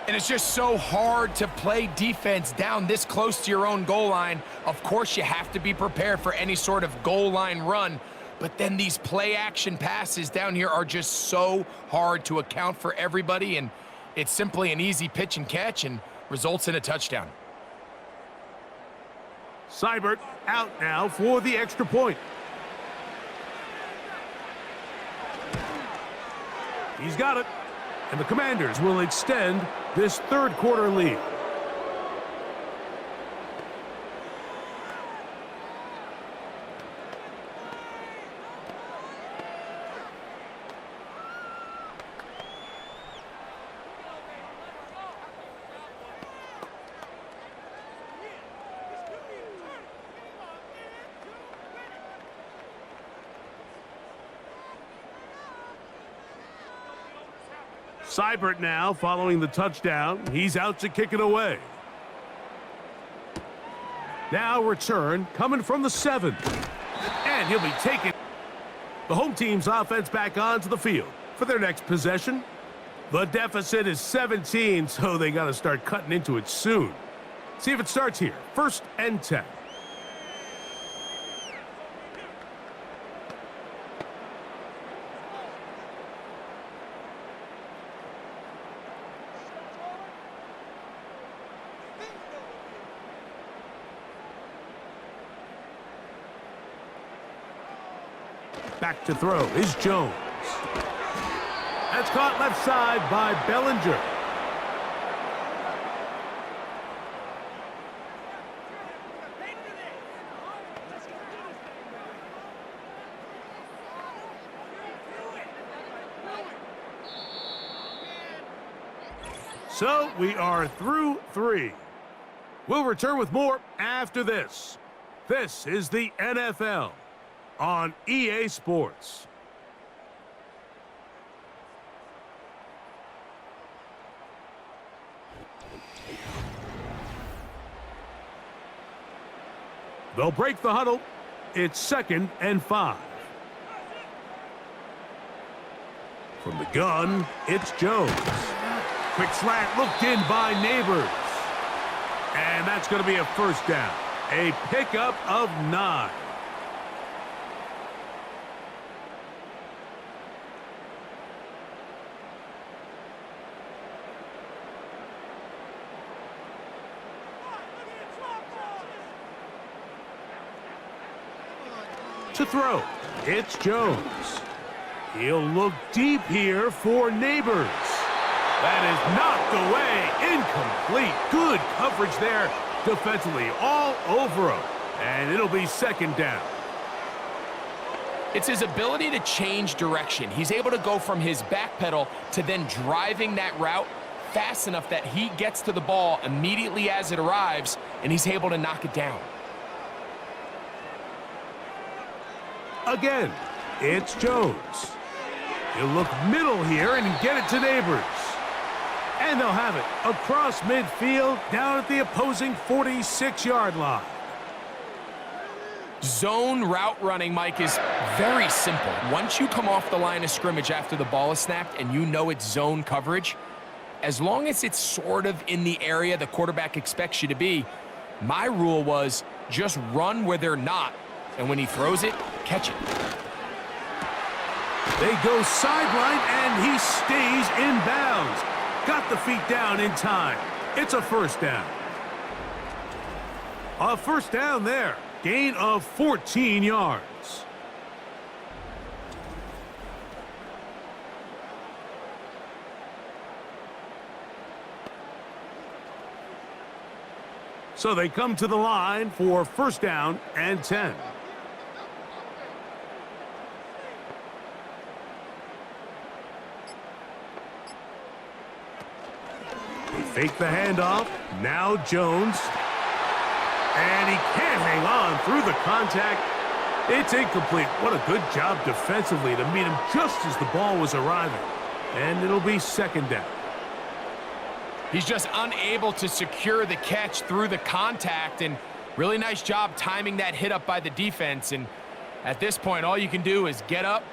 And it's just so hard to play defense down this close to your own goal line. Of course, you have to be prepared for any sort of goal line run, but then these play action passes down here are just so hard to account for everybody, and it's simply an easy pitch and catch and results in a touchdown. Seibert out now for the extra point. He's got it, and the Commanders will extend this 3rd quarter lead. Seibert now following the touchdown. He's out to kick it away. Now return coming from the 7. And he'll be taken. The home team's offense back onto the field for their next possession. The deficit is 17, so they got to start cutting into it soon. See if it starts here. 1st and 10. Back to throw is Jones. That's caught left side by Bellinger. So we are through 3. We'll return with more after this. This is the NFL on EA Sports. They'll break the huddle. It's 2nd and 5. From the gun, it's Jones. Quick slant looked in by Neighbors. And that's going to be a 1st down. A pickup of 9. To throw, it's Jones. He'll look deep here for Neighbors. That is knocked away, incomplete. Good coverage there defensively, all over him. And it'll be 2nd down. It's his ability to change direction. He's able to go from his back pedal to then driving that route fast enough that he gets to the ball immediately as it arrives, and he's able to knock it down. Again, it's Jones. He'll look middle here and get it to Neighbors. And they'll have it across midfield down at the opposing 46-yard line. Zone route running, Mike, is very simple. Once you come off the line of scrimmage after the ball is snapped and you know it's zone coverage, as long as it's sort of in the area the quarterback expects you to be, my rule was just run where they're not. And when he throws it, catch it. They go sideline, and he stays in bounds. Got the feet down in time. It's a 1st down. A 1st down there. Gain of 14 yards. So they come to the line for 1st down and 10. Fake the handoff. Now Jones. And he can't hang on through the contact. It's incomplete. What a good job defensively to meet him just as the ball was arriving. And it'll be 2nd down. He's just unable to secure the catch through the contact, and really nice job timing that hit up by the defense. And at this point, all you can do is get up,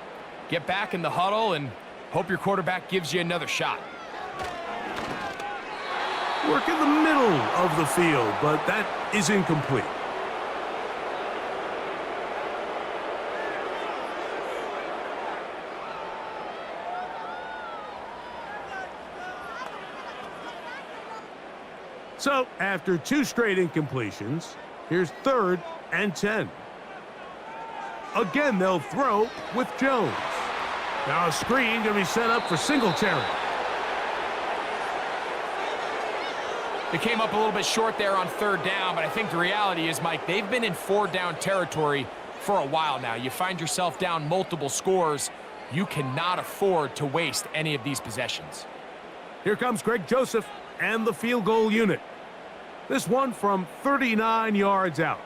get back in the huddle, and hope your quarterback gives you another shot. Work in the middle of the field, but that is incomplete. So, after 2 straight incompletions, here's 3rd and 10. Again, they'll throw with Jones. Now a screen going to be set up for Singletary. They came up a little bit short there on 3rd down, but I think the reality is, Mike, they've been in 4-down territory for a while now. You find yourself down multiple scores. You cannot afford to waste any of these possessions. Here comes Greg Joseph and the field goal unit. This one from 39 yards out.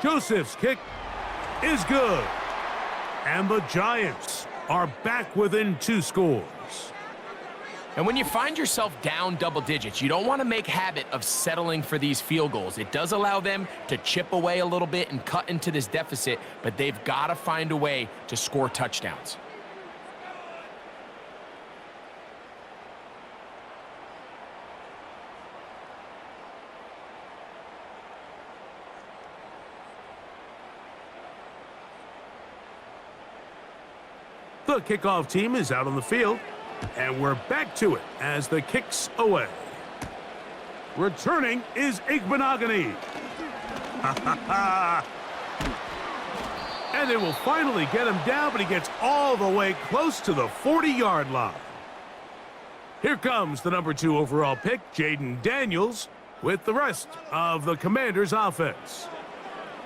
Joseph's kick is good. And the Giants are back within 2 scores. And when you find yourself down double digits, you don't want to make habit of settling for these field goals. It does allow them to chip away a little bit and cut into this deficit, but they've got to find a way to score touchdowns. The kickoff team is out on the field, and we're back to it as the kick's away. Returning is Igbenogany. And they will finally get him down, but he gets all the way close to the 40-yard line. Here comes the number 2 overall pick, Jaden Daniels, with the rest of the Commanders' offense.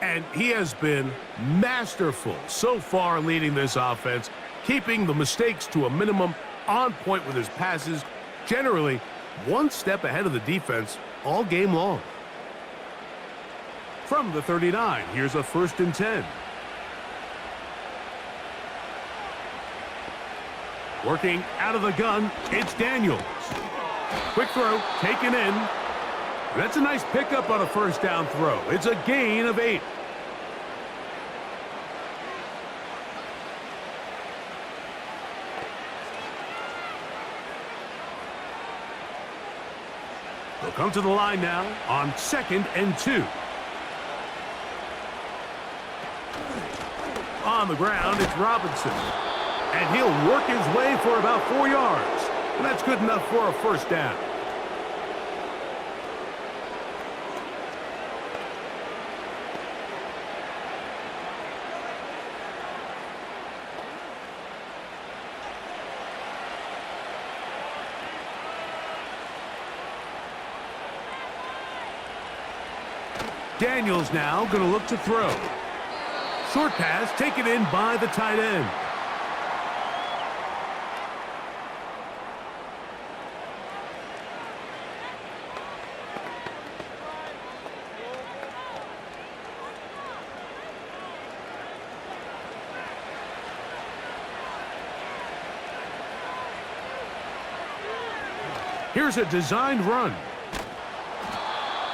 And he has been masterful so far leading this offense, keeping the mistakes to a minimum, on point with his passes, generally one step ahead of the defense all game long. From the 39, here's a 1st and 10. Working out of the gun, it's Daniels. Quick throw, taken in. That's a nice pickup on a 1st down throw. It's a gain of 8. They'll come to the line now on 2nd and 2. On the ground, it's Robinson. And he'll work his way for about 4 yards. And that's good enough for a 1st down. Daniels now going to look to throw. Short pass taken in by the tight end. Here's a designed run.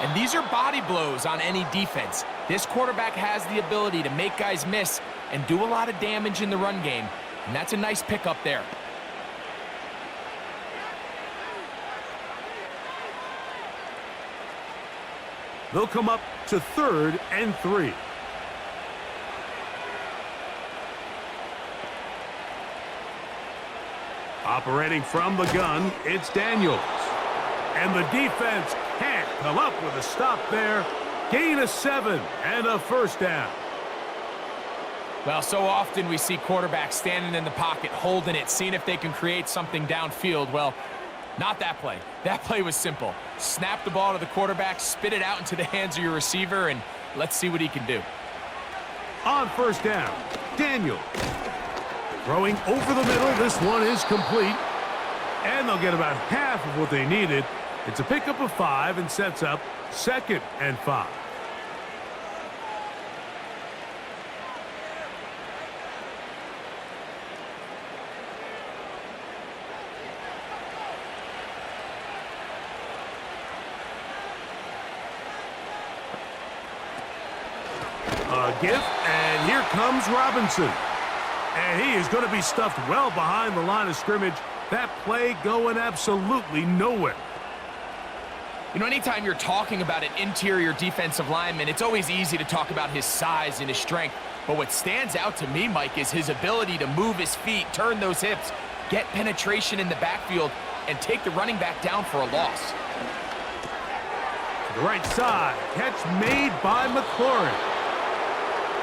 And these are body blows on any defense. This quarterback has the ability to make guys miss and do a lot of damage in the run game. And that's a nice pickup there. They'll come up to 3rd and 3. Operating from the gun, it's Daniels. And the defense can't come up with a stop there. Gain of 7 and a 1st down. Well, so often we see quarterbacks standing in the pocket, holding it, seeing if they can create something downfield. Well, not that play. That play was simple. Snap the ball to the quarterback, spit it out into the hands of your receiver, and let's see what he can do. On 1st down, Daniels. Throwing over the middle, this one is complete. And they'll get about half of what they needed. It's a pickup of 5 and sets up 2nd and 5. A give, and here comes Robinson. And he is going to be stuffed well behind the line of scrimmage. That play going absolutely nowhere. You know, anytime you're talking about an interior defensive lineman, it's always easy to talk about his size and his strength. But what stands out to me, Mike, is his ability to move his feet, turn those hips, get penetration in the backfield, and take the running back down for a loss. To the right side, catch made by McLaurin.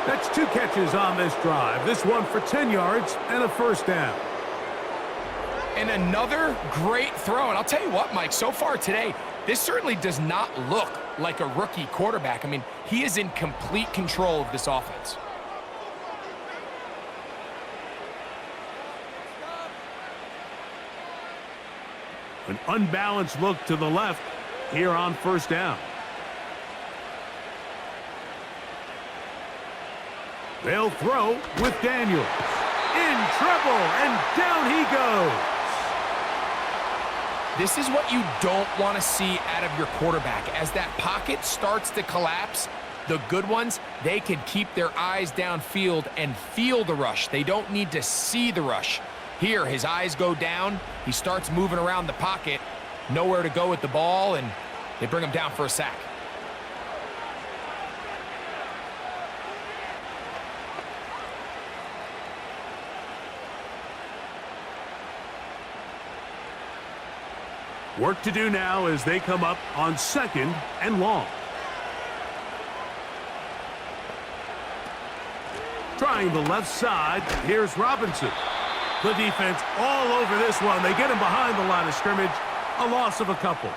That's 2 catches on this drive. This one for 10 yards and a 1st down. And another great throw. And I'll tell you what, Mike, so far today, this certainly does not look like a rookie quarterback. I mean, he is in complete control of this offense. An unbalanced look to the left here on 1st down. They'll throw with Daniels. In trouble, and down he goes. This is what you don't want to see out of your quarterback. As that pocket starts to collapse, the good ones, they can keep their eyes downfield and feel the rush. They don't need to see the rush. Here, his eyes go down. He starts moving around the pocket, nowhere to go with the ball, and they bring him down for a sack. Work to do now as they come up on 2nd and long. Trying the left side, here's Robinson. The defense all over this one. They get him behind the line of scrimmage. A loss of a couple.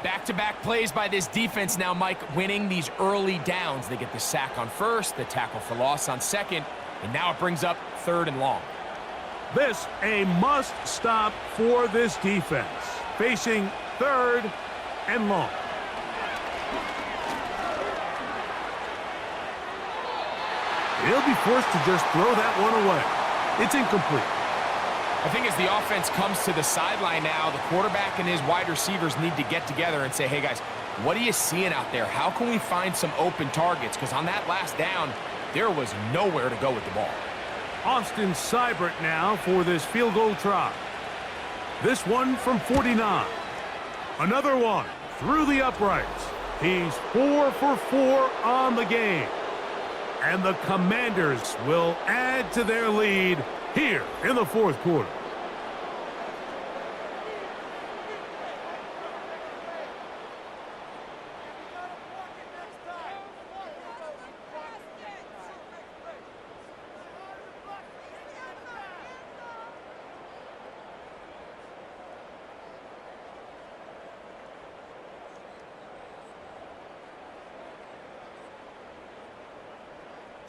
Back-to-back plays by this defense now, Mike, winning these early downs. They get the sack on first, the tackle for loss on second, and now it brings up 3rd and long. This a must stop for this defense. Facing 3rd and long. He'll be forced to just throw that one away. It's incomplete. I think as the offense comes to the sideline now, the quarterback and his wide receivers need to get together and say, hey guys, what are you seeing out there? How can we find some open targets? Because on that last down, there was nowhere to go with the ball. Austin Seibert now for this field goal try. This one from 49. Another one through the uprights. He's 4 for 4 on the game. And the Commanders will add to their lead here in the 4th quarter.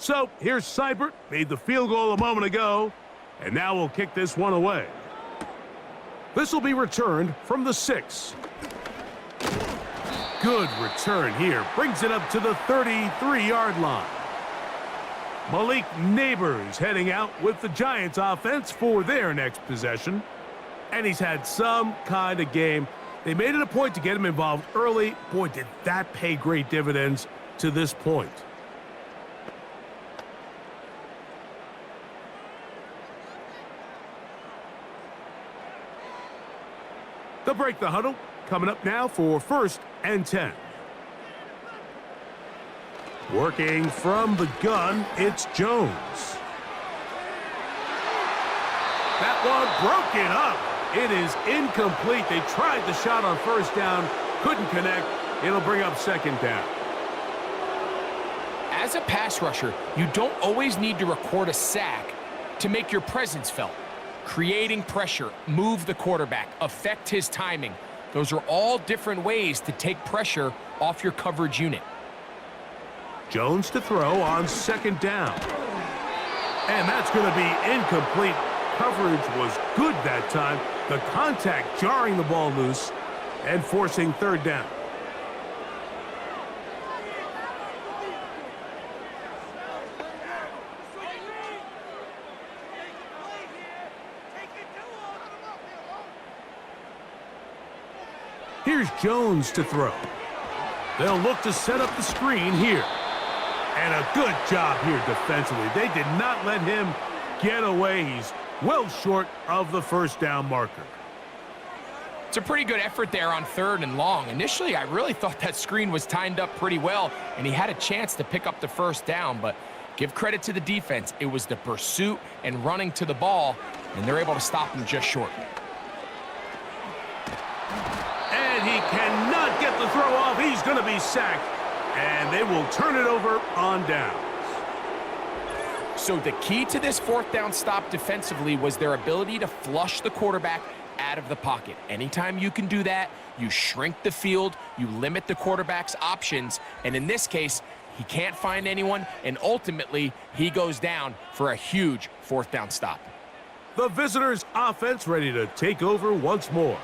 So here's Seibert, made the field goal a moment ago, and now we'll kick this one away. This will be returned from the 6. Good return here, brings it up to the 33-yard line. Malik Neighbors heading out with the Giants offense for their next possession. And he's had some kind of game. They made it a point to get him involved early. Boy, did that pay great dividends to this point. They'll break the huddle. Coming up now for 1st and 10. Working from the gun, it's Jones. That one broken up. It is incomplete. They tried the shot on 1st down, couldn't connect. It'll bring up 2nd down. As a pass rusher, you don't always need to record a sack to make your presence felt. Creating pressure, move the quarterback, affect his timing. Those are all different ways to take pressure off your coverage unit. Jones to throw on 2nd down. And that's going to be incomplete. Coverage was good that time. The contact jarring the ball loose and forcing 3rd down. Here's Jones to throw. They'll look to set up the screen here. And a good job here defensively. They did not let him get away. He's well short of the 1st down marker. It's a pretty good effort there on 3rd and long. Initially, I really thought that screen was timed up pretty well, and he had a chance to pick up the 1st down, but give credit to the defense. It was the pursuit and running to the ball, and they're able to stop him just short. And he cannot get the throw off. He's going to be sacked. And they will turn it over on downs. So the key to this 4th down stop defensively was their ability to flush the quarterback out of the pocket. Anytime you can do that, you shrink the field, you limit the quarterback's options, and in this case, he can't find anyone, and ultimately, he goes down for a huge 4th down stop. The visitors' offense ready to take over once more.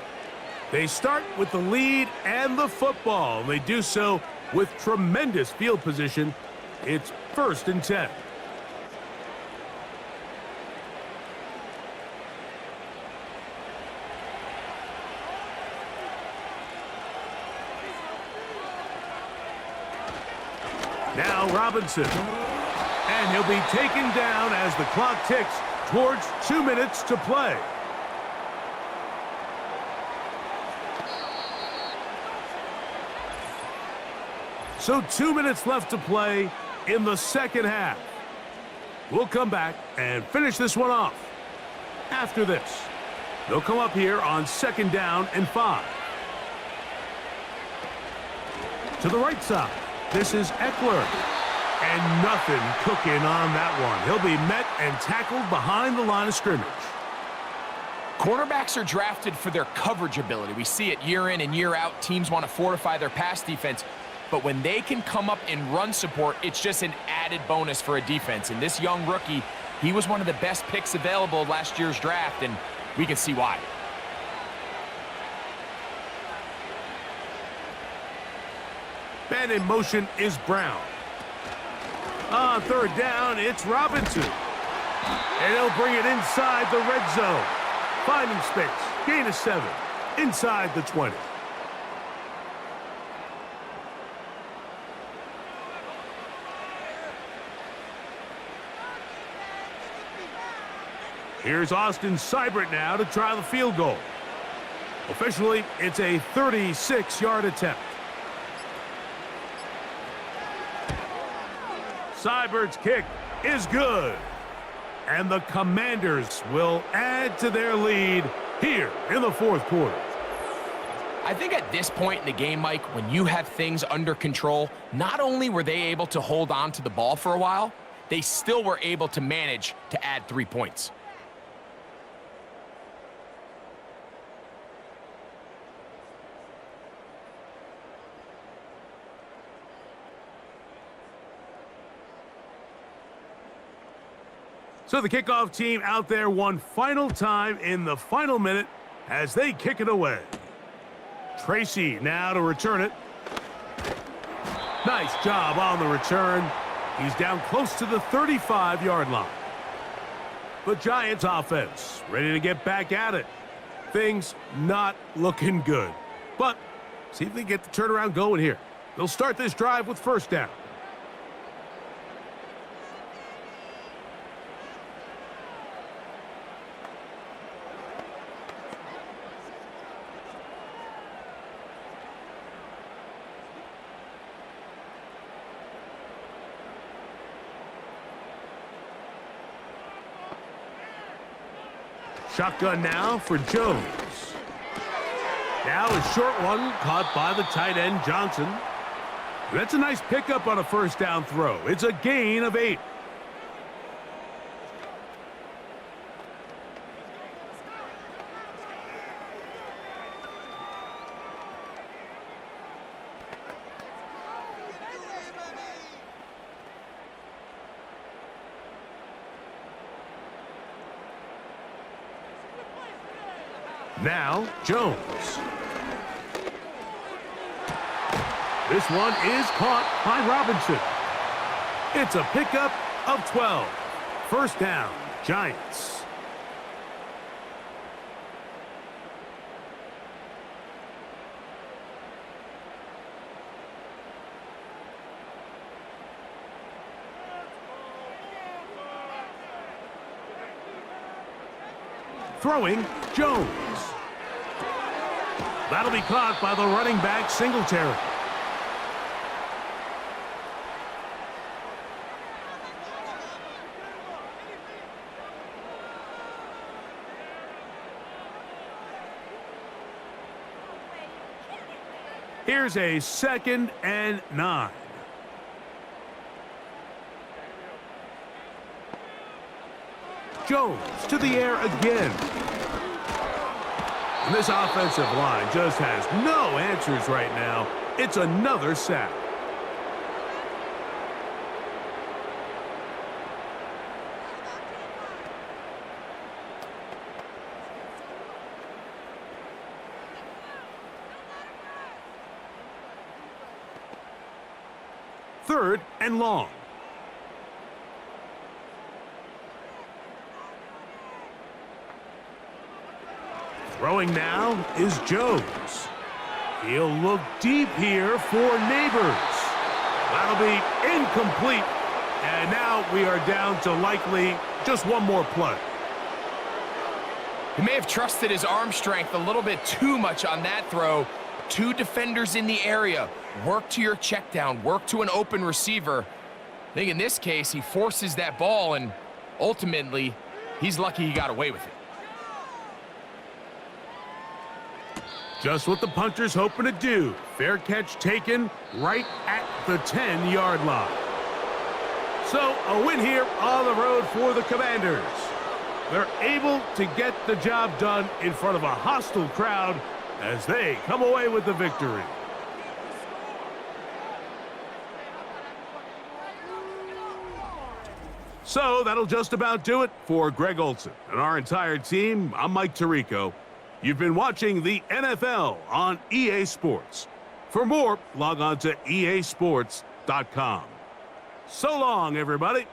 They start with the lead and the football, and they do so with tremendous field position. It's 1st and 10. Now Robinson. And he'll be taken down as the clock ticks towards 2 minutes to play. So 2 minutes left to play in the second half. We'll come back and finish this one off. After this, they'll come up here on 2nd down and 5. To the right side, this is Eckler. And nothing cooking on that one. He'll be met and tackled behind the line of scrimmage. Cornerbacks are drafted for their coverage ability. We see it year in and year out. Teams want to fortify their pass defense. But when they can come up in run support, it's just an added bonus for a defense. And this young rookie, he was one of the best picks available last year's draft, and we can see why. Man in motion is Brown. On 3rd down, it's Robinson. And he'll bring it inside the red zone. Finding space. Gain of 7. Inside the 20. Here's Austin Seibert now to try the field goal. Officially, it's a 36-yard attempt. Seibert's kick is good. And the Commanders will add to their lead here in the 4th quarter. I think at this point in the game, Mike, when you have things under control, not only were they able to hold on to the ball for a while, they still were able to manage to add 3 points. So the kickoff team out there one final time in the final minute as they kick it away. Tracy now to return it. Nice job on the return. He's down close to the 35-yard line. The Giants offense ready to get back at it. Things not looking good. But see if they get the turnaround going here. They'll start this drive with 1st down. Shotgun now for Jones. Now a short one caught by the tight end Johnson. That's a nice pickup on a 1st down throw. It's a gain of 8. Now, Jones. This one is caught by Robinson. It's a pickup of 12. 1st down, Giants. Throwing, Jones. That'll be caught by the running back, Singletary. Here's a 2nd and 9. Jones to the air again. And this offensive line just has no answers right now. It's another sack. Third and long. Throwing now is Jones. He'll look deep here for Neighbors. That'll be incomplete. And now we are down to likely just one more play. He may have trusted his arm strength a little bit too much on that throw. Two defenders in the area. Work to your check down. Work to an open receiver. I think in this case, he forces that ball, and ultimately, he's lucky he got away with it. Just what the punter's hoping to do. Fair catch taken right at the 10-yard line. So, a win here on the road for the Commanders. They're able to get the job done in front of a hostile crowd as they come away with the victory. So, that'll just about do it for Greg Olson and our entire team. I'm Mike Tirico. You've been watching the NFL on EA Sports. For more, log on to easports.com. So long, everybody.